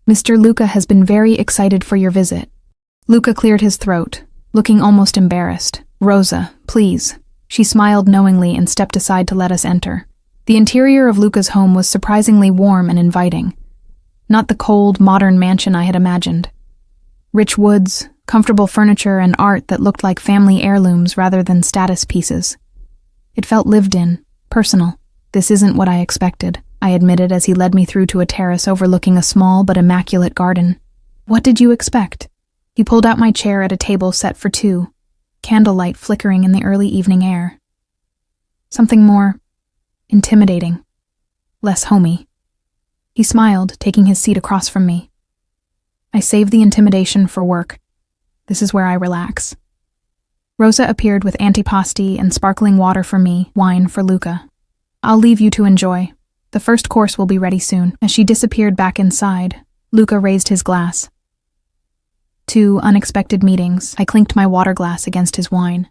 Mr. Luca has been very excited for your visit. Luca cleared his throat, looking almost embarrassed. Rosa, please. She smiled knowingly and stepped aside to let us enter. The interior of Luca's home was surprisingly warm and inviting. Not the cold, modern mansion I had imagined. Rich woods, comfortable furniture, and art that looked like family heirlooms rather than status pieces. It felt lived in, personal. This isn't what I expected, I admitted as he led me through to a terrace overlooking a small but immaculate garden. What did you expect? He pulled out my chair at a table set for two, candlelight flickering in the early evening air. Something more intimidating, less homey. He smiled, taking his seat across from me. I saved the intimidation for work. This is where I relax. Rosa appeared with antipasti and sparkling water for me, wine for Luca. I'll leave you to enjoy. The first course will be ready soon. As she disappeared back inside, Luca raised his glass. 2 unexpected meetings. I clinked my water glass against his wine.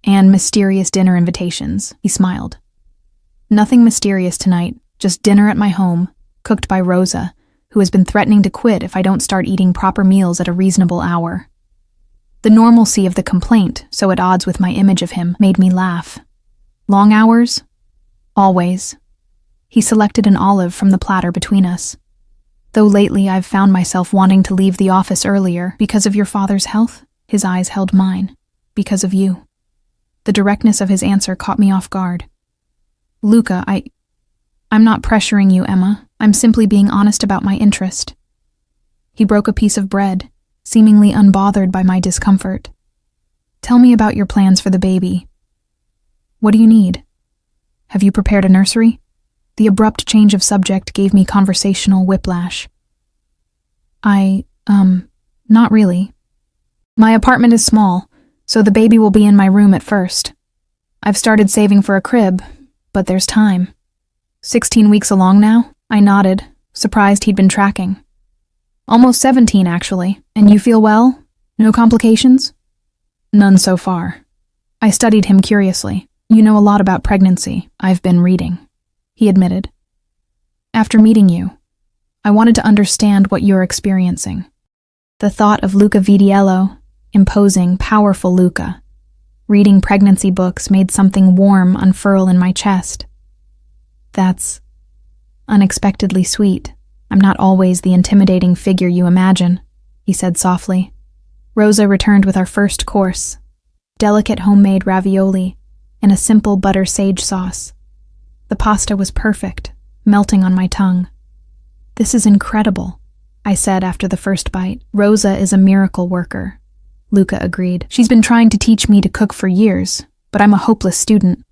And mysterious dinner invitations. He smiled. Nothing mysterious tonight, just dinner at my home, cooked by Rosa, who has been threatening to quit if I don't start eating proper meals at a reasonable hour. The normalcy of the complaint, so at odds with my image of him, made me laugh. Long hours? Always. He selected an olive from the platter between us. Though lately I've found myself wanting to leave the office earlier because of your father's health, his eyes held mine. Because of you. The directness of his answer caught me off guard. Luca, I'm not pressuring you, Emma. I'm simply being honest about my interest. He broke a piece of bread, seemingly unbothered by my discomfort. Tell me about your plans for the baby. What do you need? Have you prepared a nursery? The abrupt change of subject gave me conversational whiplash. Not really. My apartment is small, so the baby will be in my room at first. I've started saving for a crib, but there's time. 16 weeks along now? I nodded, surprised he'd been tracking. Almost 17, actually. And you feel well? No complications? None so far. I studied him curiously. You know a lot about pregnancy. I've been reading, he admitted. After meeting you, I wanted to understand what you're experiencing. The thought of Luca Vitiello, imposing, powerful Luca, reading pregnancy books made something warm unfurl in my chest. That's unexpectedly sweet. I'm not always the intimidating figure you imagine, he said softly. Rosa returned with our first course, delicate homemade ravioli and a simple butter sage sauce. The pasta was perfect, melting on my tongue. This is incredible, I said after the first bite. Rosa is a miracle worker, Luca agreed. She's been trying to teach me to cook for years, but I'm a hopeless student.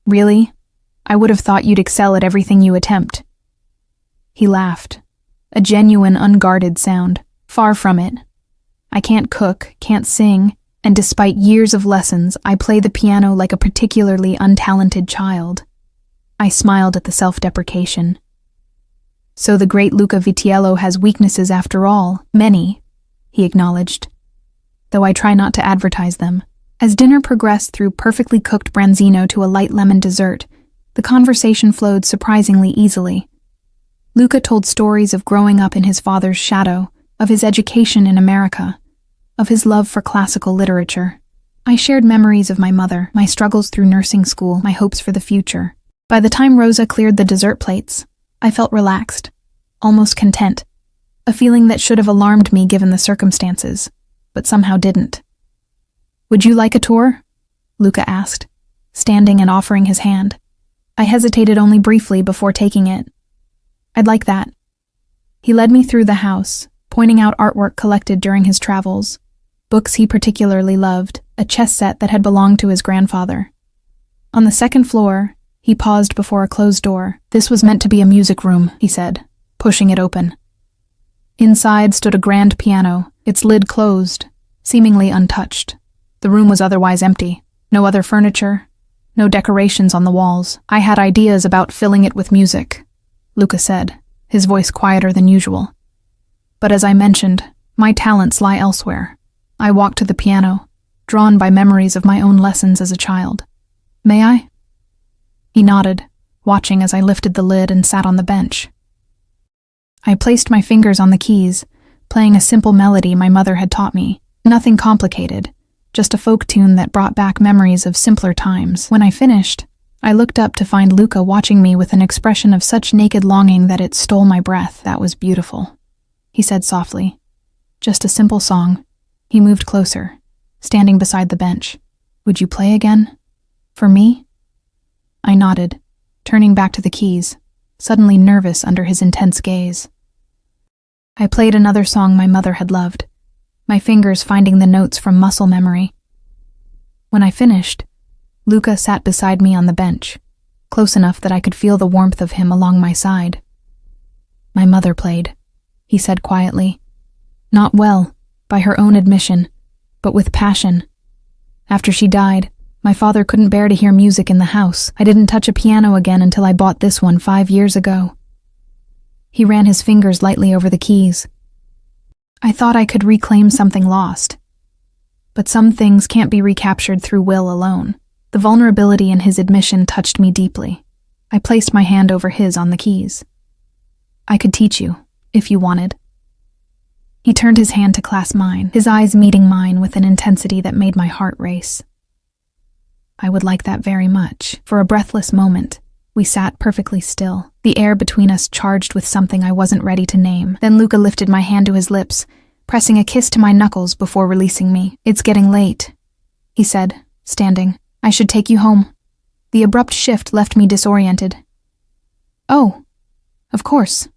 Really? I would have thought you'd excel at everything you attempt. He laughed, a genuine, unguarded sound. Far from it. I can't cook, can't sing, and despite years of lessons, I play the piano like a particularly untalented child. I smiled at the self-deprecation. So the great Luca Vitiello has weaknesses after all. Many, he acknowledged, though I try not to advertise them. As dinner progressed through perfectly cooked branzino to a light lemon dessert, the conversation flowed surprisingly easily. Luca told stories of growing up in his father's shadow, of his education in America, of his love for classical literature. I shared memories of my mother, my struggles through nursing school, my hopes for the future. By the time Rosa cleared the dessert plates, I felt relaxed, almost content, a feeling that should have alarmed me given the circumstances, but somehow didn't. Would you like a tour? Luca asked, standing and offering his hand. I hesitated only briefly before taking it. I'd like that. He led me through the house, pointing out artwork collected during his travels, books he particularly loved, a chess set that had belonged to his grandfather. On the second floor, he paused before a closed door. This was meant to be a music room, he said, pushing it open. Inside stood a grand piano, its lid closed, seemingly untouched. The room was otherwise empty. No other furniture, no decorations on the walls. I had ideas about filling it with music, Luca said, his voice quieter than usual. But as I mentioned, my talents lie elsewhere. I walked to the piano, drawn by memories of my own lessons as a child. May I? He nodded, watching as I lifted the lid and sat on the bench. I placed my fingers on the keys, playing a simple melody my mother had taught me. Nothing complicated, just a folk tune that brought back memories of simpler times. When I finished, I looked up to find Luca watching me with an expression of such naked longing that it stole my breath. That was beautiful, he said softly. Just a simple song. He moved closer, standing beside the bench. Would you play again? For me? I nodded, turning back to the keys, suddenly nervous under his intense gaze. I played another song my mother had loved, my fingers finding the notes from muscle memory. When I finished, Luca sat beside me on the bench, close enough that I could feel the warmth of him along my side. My mother played, he said quietly. Not well, by her own admission, but with passion. After she died, my father couldn't bear to hear music in the house. I didn't touch a piano again until I bought this one 5 years ago. He ran his fingers lightly over the keys. I thought I could reclaim something lost. But some things can't be recaptured through will alone. The vulnerability in his admission touched me deeply. I placed my hand over his on the keys. I could teach you, if you wanted. He turned his hand to clasp mine, his eyes meeting mine with an intensity that made my heart race. I would like that very much. For a breathless moment, we sat perfectly still, the air between us charged with something I wasn't ready to name. Then Luca lifted my hand to his lips, pressing a kiss to my knuckles before releasing me. "It's getting late," he said, standing. "I should take you home." The abrupt shift left me disoriented. "Oh, of course."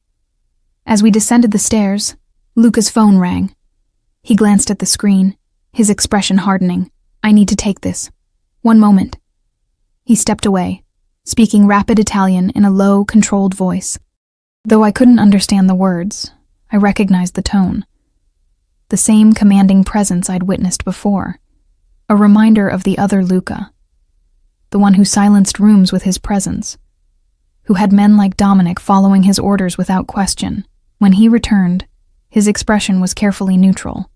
As we descended the stairs, Luca's phone rang. He glanced at the screen, his expression hardening. "I need to take this. One moment." He stepped away, speaking rapid Italian in a low, controlled voice. Though I couldn't understand the words, I recognized the tone. The same commanding presence I'd witnessed before. A reminder of the other Luca. The one who silenced rooms with his presence. Who had men like Dominic following his orders without question. When he returned, his expression was carefully neutral.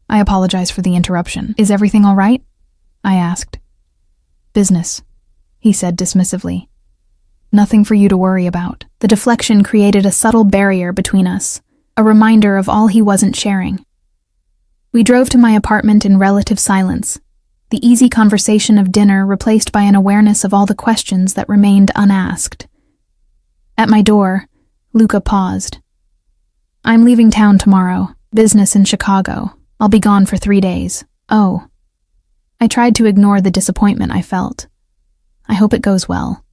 "I apologize for the interruption. Is everything all right?" I asked. "Business," he said dismissively. "Nothing for you to worry about." The deflection created a subtle barrier between us, a reminder of all he wasn't sharing. We drove to my apartment in relative silence, the easy conversation of dinner replaced by an awareness of all the questions that remained unasked. At my door, Luca paused. "I'm leaving town tomorrow, business in Chicago. I'll be gone for 3 days. Oh." I tried to ignore the disappointment I felt. "I hope it goes well.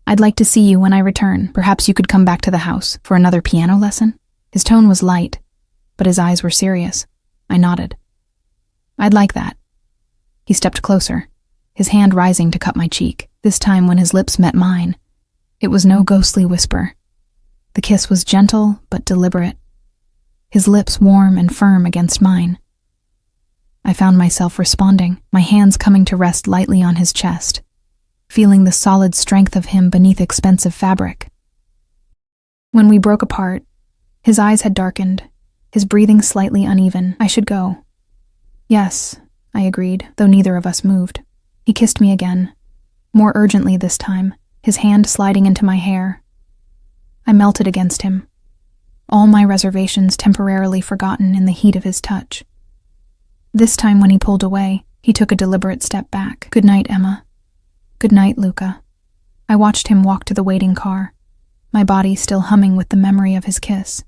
I'd like to see you when I return. Perhaps you could come back to the house for another piano lesson?" His tone was light, but his eyes were serious. I nodded. "I'd like that." He stepped closer, his hand rising to cut my cheek. This time when his lips met mine, it was no ghostly whisper. The kiss was gentle but deliberate, his lips warm and firm against mine. I found myself responding, my hands coming to rest lightly on his chest, feeling the solid strength of him beneath expensive fabric. When we broke apart, his eyes had darkened, his breathing slightly uneven. "I should go." "Yes," I agreed, though neither of us moved. He kissed me again, more urgently this time, his hand sliding into my hair. I melted against him, all my reservations temporarily forgotten in the heat of his touch. This time when he pulled away, he took a deliberate step back. "Good night, Emma." "Good night, Luca." I watched him walk to the waiting car, my body still humming with the memory of his kiss.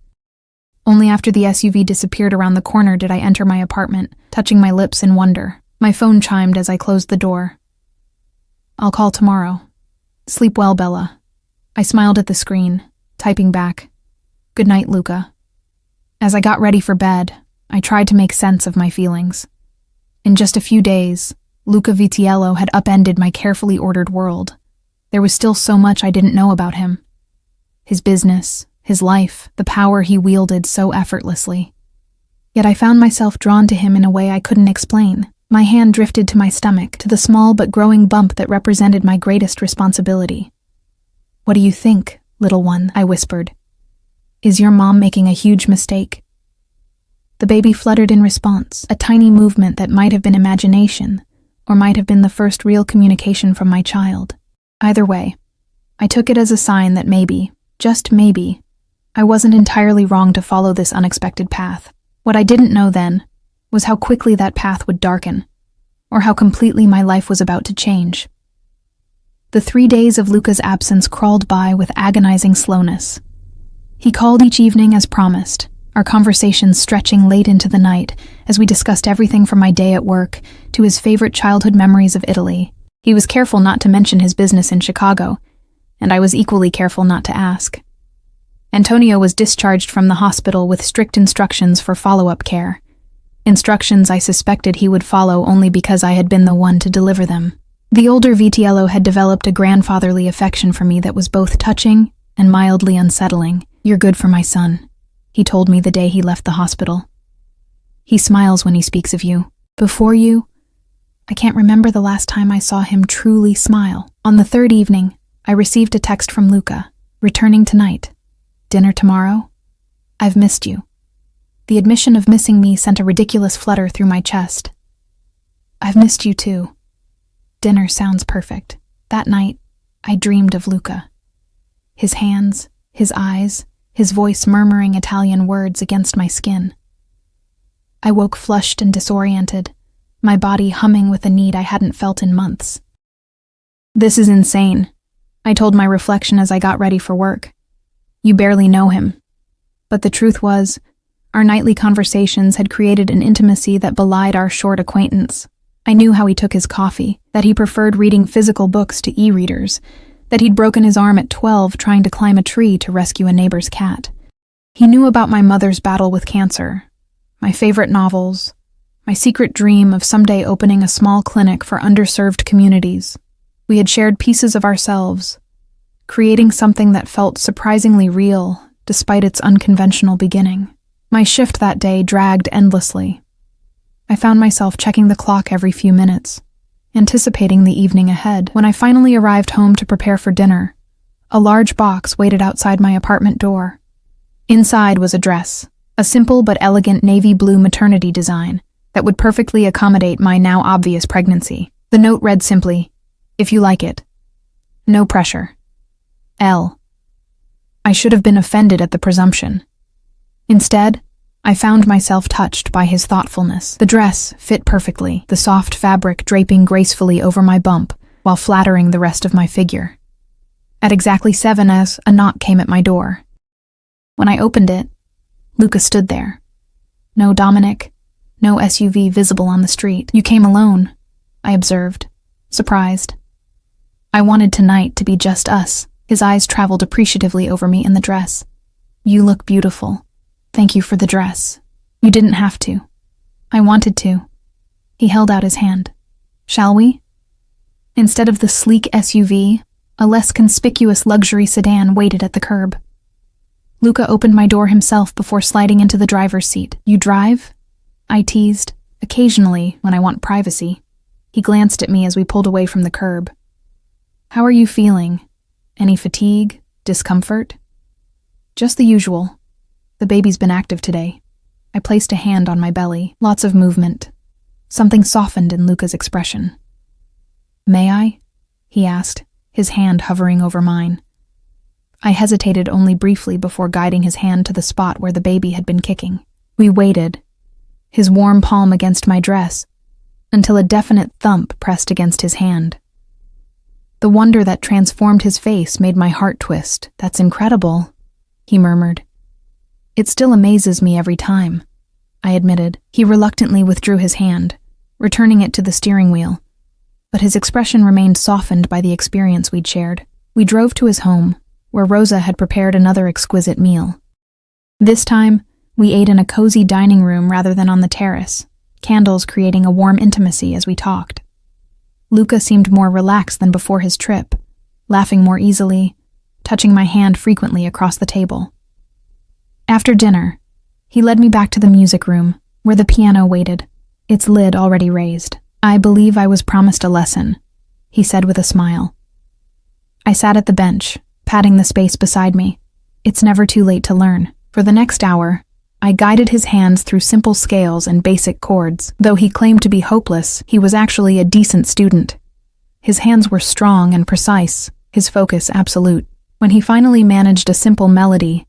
Only after the SUV disappeared around the corner did I enter my apartment, touching my lips in wonder. My phone chimed as I closed the door. "I'll call tomorrow. Sleep well, Bella." I smiled at the screen, typing back, "Good night, Luca." As I got ready for bed, I tried to make sense of my feelings. In just a few days, Luca Vitiello had upended my carefully ordered world. There was still so much I didn't know about him. His business, his life, the power he wielded so effortlessly. Yet I found myself drawn to him in a way I couldn't explain. My hand drifted to my stomach, to the small but growing bump that represented my greatest responsibility. "What do you think, little one?" I whispered. "Is your mom making a huge mistake?" The baby fluttered in response, a tiny movement that might have been imagination, or might have been the first real communication from my child. Either way, I took it as a sign that maybe, just maybe, I wasn't entirely wrong to follow this unexpected path. What I didn't know then was how quickly that path would darken, or how completely my life was about to change. The 3 days of Luca's absence crawled by with agonizing slowness. He called each evening as promised, our conversations stretching late into the night as we discussed everything from my day at work to his favorite childhood memories of Italy. He was careful not to mention his business in Chicago, and I was equally careful not to ask. Antonio was discharged from the hospital with strict instructions for follow-up care. Instructions I suspected he would follow only because I had been the one to deliver them. The older Vitiello had developed a grandfatherly affection for me that was both touching and mildly unsettling. "You're good for my son," he told me the day he left the hospital. "He smiles when he speaks of you. Before you, I can't remember the last time I saw him truly smile." On the third evening, I received a text from Luca, "Returning tonight. Dinner tomorrow? I've missed you." The admission of missing me sent a ridiculous flutter through my chest. "I've missed you too. Dinner sounds perfect." That night, I dreamed of Luca. His hands, his eyes, his voice murmuring Italian words against my skin. I woke flushed and disoriented, my body humming with a need I hadn't felt in months. "This is insane," I told my reflection as I got ready for work. "You barely know him." But the truth was, our nightly conversations had created an intimacy that belied our short acquaintance. I knew how he took his coffee, that he preferred reading physical books to e-readers, that he'd broken his arm at 12 trying to climb a tree to rescue a neighbor's cat. He knew about my mother's battle with cancer, my favorite novels, my secret dream of someday opening a small clinic for underserved communities. We had shared pieces of ourselves, creating something that felt surprisingly real despite its unconventional beginning. My shift that day dragged endlessly. I found myself checking the clock every few minutes, anticipating the evening ahead. When I finally arrived home to prepare for dinner, a large box waited outside my apartment door. Inside was a dress, a simple but elegant navy blue maternity design that would perfectly accommodate my now obvious pregnancy. The note read simply, "If you like it. No pressure. L." I should have been offended at the presumption. Instead, I found myself touched by his thoughtfulness. The dress fit perfectly, the soft fabric draping gracefully over my bump while flattering the rest of my figure. At exactly 7 as a knock came at my door. When I opened it, Luca stood there. No Dominic, no SUV visible on the street. "You came alone," I observed, surprised. "I wanted tonight to be just us." His eyes traveled appreciatively over me in the dress. "You look beautiful. Thank you for the dress. You didn't have to." "I wanted to." He held out his hand. "Shall we?" Instead of the sleek SUV, a less conspicuous luxury sedan waited at the curb. Luca opened my door himself before sliding into the driver's seat. "You drive?" I teased, occasionally when I want privacy. He glanced at me as we pulled away from the curb. "How are you feeling? Any fatigue? Discomfort?" "Just the usual. The baby's been active today." I placed a hand on my belly. Lots of movement. Something softened in Luca's expression. "May I?" he asked, his hand hovering over mine. I hesitated only briefly before guiding his hand to the spot where the baby had been kicking. We waited, his warm palm against my dress, until a definite thump pressed against his hand. The wonder that transformed his face made my heart twist. "That's incredible," he murmured. "It still amazes me every time," I admitted. He reluctantly withdrew his hand, returning it to the steering wheel, but his expression remained softened by the experience we'd shared. We drove to his home, where Rosa had prepared another exquisite meal. This time, we ate in a cozy dining room rather than on the terrace, candles creating a warm intimacy as we talked. Luca seemed more relaxed than before his trip, laughing more easily, touching my hand frequently across the table. After dinner, he led me back to the music room, where the piano waited, its lid already raised. "I believe I was promised a lesson," he said with a smile. I sat at the bench, patting the space beside me. It's never too late to learn. For the next hour, I guided his hands through simple scales and basic chords. Though he claimed to be hopeless, he was actually a decent student. His hands were strong and precise, his focus absolute. When he finally managed a simple melody,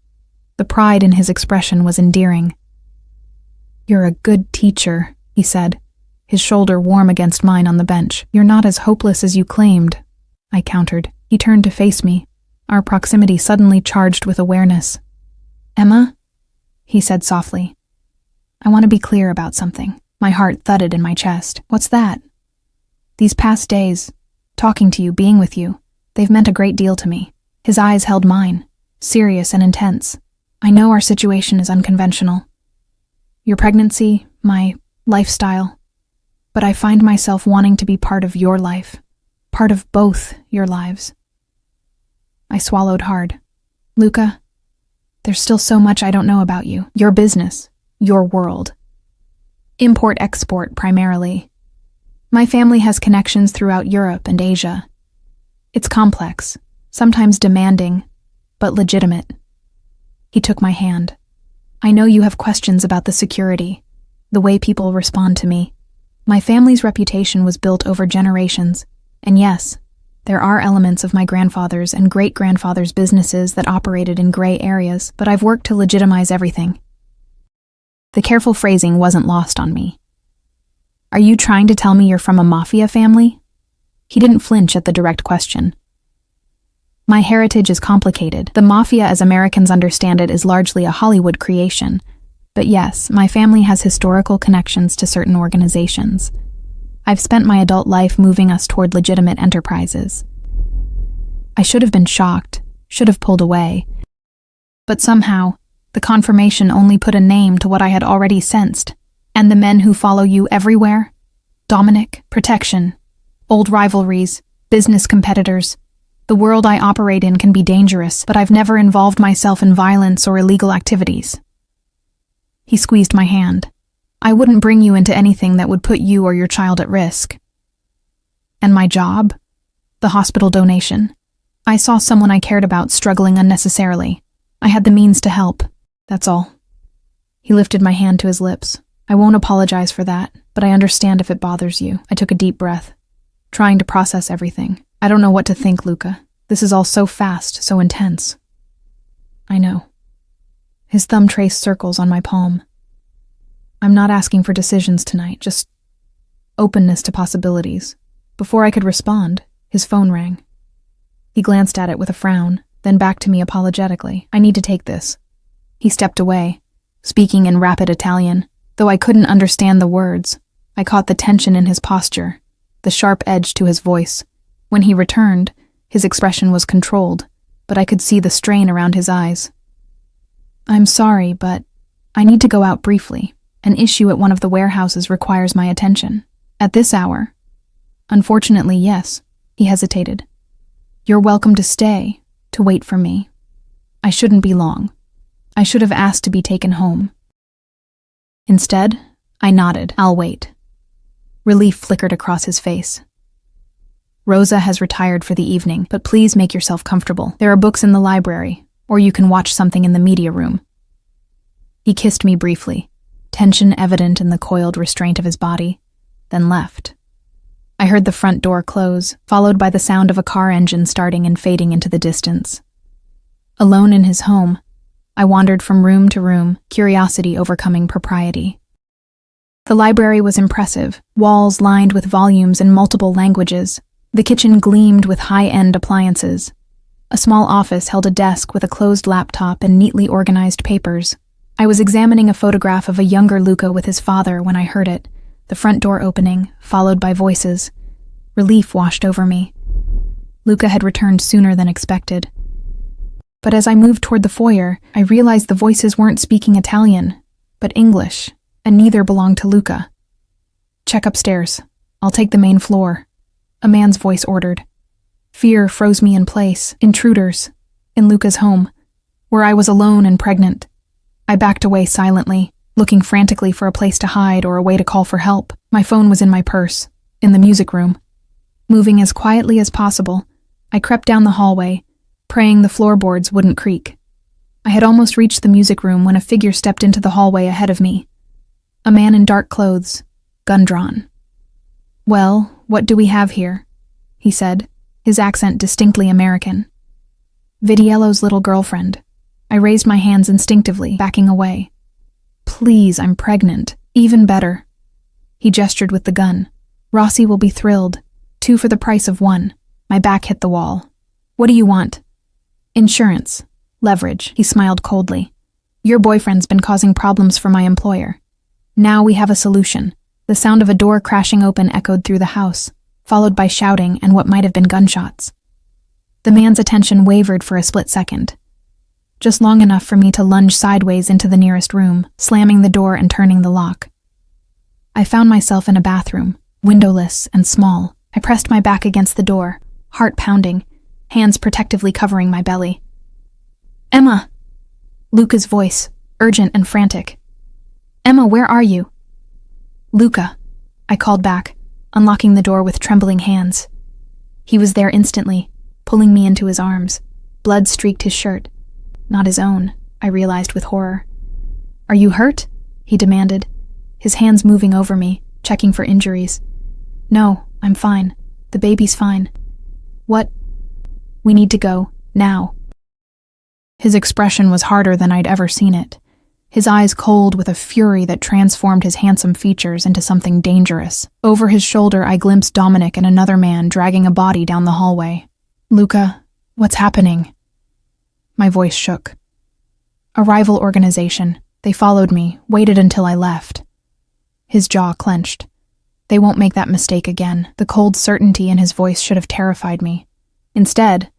the pride in his expression was endearing. "You're a good teacher," he said, his shoulder warm against mine on the bench. "You're not as hopeless as you claimed," I countered. He turned to face me, our proximity suddenly charged with awareness. "Emma?" he said softly. "I want to be clear about something." My heart thudded in my chest. "What's that?" "These past days, talking to you, being with you, they've meant a great deal to me." His eyes held mine, serious and intense. "I know our situation is unconventional. Your pregnancy, my lifestyle. But I find myself wanting to be part of your life, part of both your lives." I swallowed hard. "Luca, there's still so much I don't know about you. Your business, your world. Import-export primarily. My family has connections throughout Europe and Asia. It's complex, sometimes demanding, but legitimate." He took my hand. "I know you have questions about the security, the way people respond to me. My family's reputation was built over generations, and yes, There are elements of my grandfather's and great-grandfather's businesses that operated in gray areas, but I've worked to legitimize everything. The careful phrasing wasn't lost on me. Are you trying to tell me you're from a mafia family? He didn't flinch at the direct question. My heritage is complicated. The mafia, as Americans understand it, is largely a Hollywood creation. But yes, my family has historical connections to certain organizations. I've spent my adult life moving us toward legitimate enterprises. I should have been shocked, should have pulled away. But somehow, the confirmation only put a name to what I had already sensed. And the men who follow you everywhere? Dominic, protection, old rivalries, business competitors. The world I operate in can be dangerous, but I've never involved myself in violence or illegal activities. He squeezed my hand. I wouldn't bring you into anything that would put you or your child at risk. And my job? The hospital donation. I saw someone I cared about struggling unnecessarily. I had the means to help. That's all. He lifted my hand to his lips. I won't apologize for that, but I understand if it bothers you. I took a deep breath, trying to process everything. I don't know what to think, Luca. This is all so fast, so intense. I know. His thumb traced circles on my palm. I'm not asking for decisions tonight, just openness to possibilities. Before I could respond, his phone rang. He glanced at it with a frown, then back to me apologetically. I need to take this. He stepped away, speaking in rapid Italian. Though I couldn't understand the words, I caught the tension in his posture, the sharp edge to his voice. When he returned, his expression was controlled, but I could see the strain around his eyes. I'm sorry, but I need to go out briefly. An issue at one of the warehouses requires my attention. At this hour? Unfortunately, yes. He hesitated. You're welcome to stay, to wait for me. I shouldn't be long. I should have asked to be taken home. Instead, I nodded. I'll wait. Relief flickered across his face. Rosa has retired for the evening, but please make yourself comfortable. There are books in the library, or you can watch something in the media room. He kissed me briefly, tension evident in the coiled restraint of his body, then left. I heard the front door close, followed by the sound of a car engine starting and fading into the distance. Alone in his home, I wandered from room to room, curiosity overcoming propriety. The library was impressive, walls lined with volumes in multiple languages. The kitchen gleamed with high-end appliances. A small office held a desk with a closed laptop and neatly organized papers. I was examining a photograph of a younger Luca with his father when I heard it, the front door opening, followed by voices. Relief washed over me. Luca had returned sooner than expected. But as I moved toward the foyer, I realized the voices weren't speaking Italian, but English, and neither belonged to Luca. Check upstairs. I'll take the main floor. A man's voice ordered. Fear froze me in place. Intruders. In Luca's home, where I was alone and pregnant. I backed away silently, looking frantically for a place to hide or a way to call for help. My phone was in my purse, in the music room. Moving as quietly as possible, I crept down the hallway, praying the floorboards wouldn't creak. I had almost reached the music room when a figure stepped into the hallway ahead of me. A man in dark clothes, gun drawn. Well, what do we have here? He said, his accent distinctly American. Vitiello's little girlfriend. I raised my hands instinctively, backing away. Please, I'm pregnant. Even better. He gestured with the gun. Rossi will be thrilled. 2 for the price of 1. My back hit the wall. What do you want? Insurance. Leverage. He smiled coldly. Your boyfriend's been causing problems for my employer. Now we have a solution. The sound of a door crashing open echoed through the house, followed by shouting and what might have been gunshots. The man's attention wavered for a split second, just long enough for me to lunge sideways into the nearest room, slamming the door and turning the lock. I found myself in a bathroom, windowless and small. I pressed my back against the door, heart pounding, hands protectively covering my belly. Emma! Luca's voice, urgent and frantic. Emma, where are you? Luca, I called back, unlocking the door with trembling hands. He was there instantly, pulling me into his arms. Blood streaked his shirt. Not his own, I realized with horror. Are you hurt? He demanded, his hands moving over me, checking for injuries. No, I'm fine. The baby's fine. What? We need to go, now. His expression was harder than I'd ever seen it, his eyes cold with a fury that transformed his handsome features into something dangerous. Over his shoulder, I glimpsed Dominic and another man dragging a body down the hallway. Luca, what's happening? My voice shook. A rival organization. They followed me, waited until I left. His jaw clenched. They won't make that mistake again. The cold certainty in his voice should have terrified me. Instead,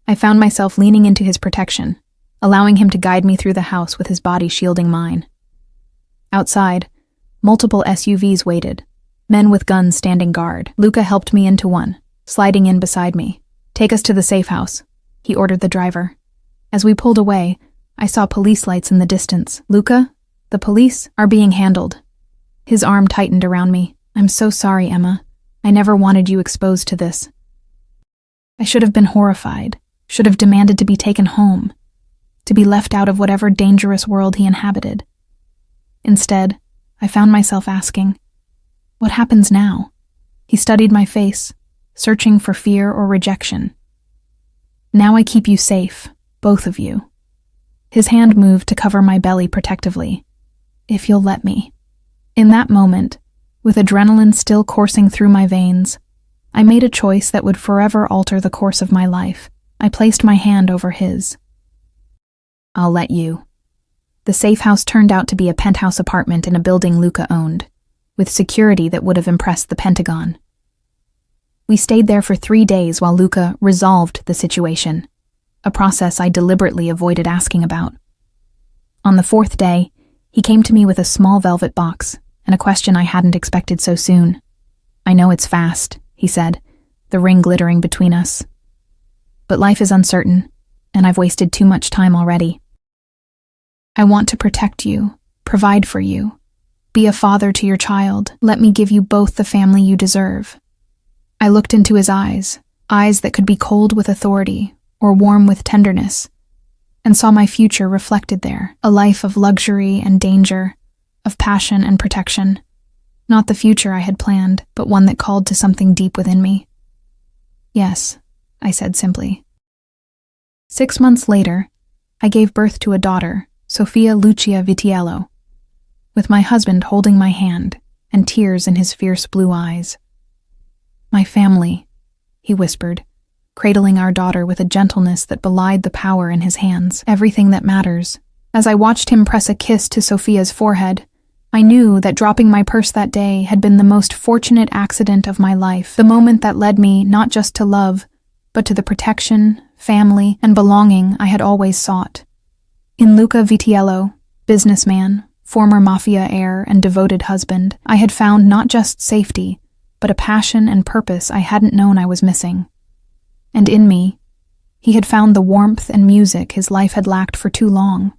I found myself leaning into his protection, allowing him to guide me through the house with his body shielding mine. Outside, multiple SUVs waited, men with guns standing guard. Luca helped me into one, sliding in beside me. Take us to the safe house, he ordered the driver. As we pulled away, I saw police lights in the distance. Luca, the police are being handled. His arm tightened around me. I'm so sorry, Emma. I never wanted you exposed to this. I should have been horrified, should have demanded to be taken home, to be left out of whatever dangerous world he inhabited. Instead, I found myself asking, what happens now? He studied my face, searching for fear or rejection. Now I keep you safe, both of you. His hand moved to cover my belly protectively. If you'll let me. In that moment, with adrenaline still coursing through my veins, I made a choice that would forever alter the course of my life. I placed my hand over his. I'll let you. The safe house turned out to be a penthouse apartment in a building Luca owned, with security that would have impressed the Pentagon. We stayed there for 3 days while Luca resolved the situation, a process I deliberately avoided asking about. On the 4th day, he came to me with a small velvet box and a question I hadn't expected so soon. I know it's fast, he said, the ring glittering between us. But life is uncertain, and I've wasted too much time already. I want to protect you, provide for you, be a father to your child. Let me give you both the family you deserve. I looked into his eyes that could be cold with authority or warm with tenderness, and saw my future reflected there, a life of luxury and danger, of passion and protection. Not the future I had planned, but one that called to something deep within me. Yes, I said simply. 6 months later, I gave birth to a daughter, Sofia Lucia Vitiello, with my husband holding my hand and tears in his fierce blue eyes. My family, he whispered, cradling our daughter with a gentleness that belied the power in his hands. Everything that matters. As I watched him press a kiss to Sofia's forehead, I knew that dropping my purse that day had been the most fortunate accident of my life, the moment that led me not just to love, but to the protection, family, and belonging I had always sought. In Luca Vitiello, businessman, former mafia heir, and devoted husband, I had found not just safety, but a passion and purpose I hadn't known I was missing. And in me, he had found the warmth and music his life had lacked for too long.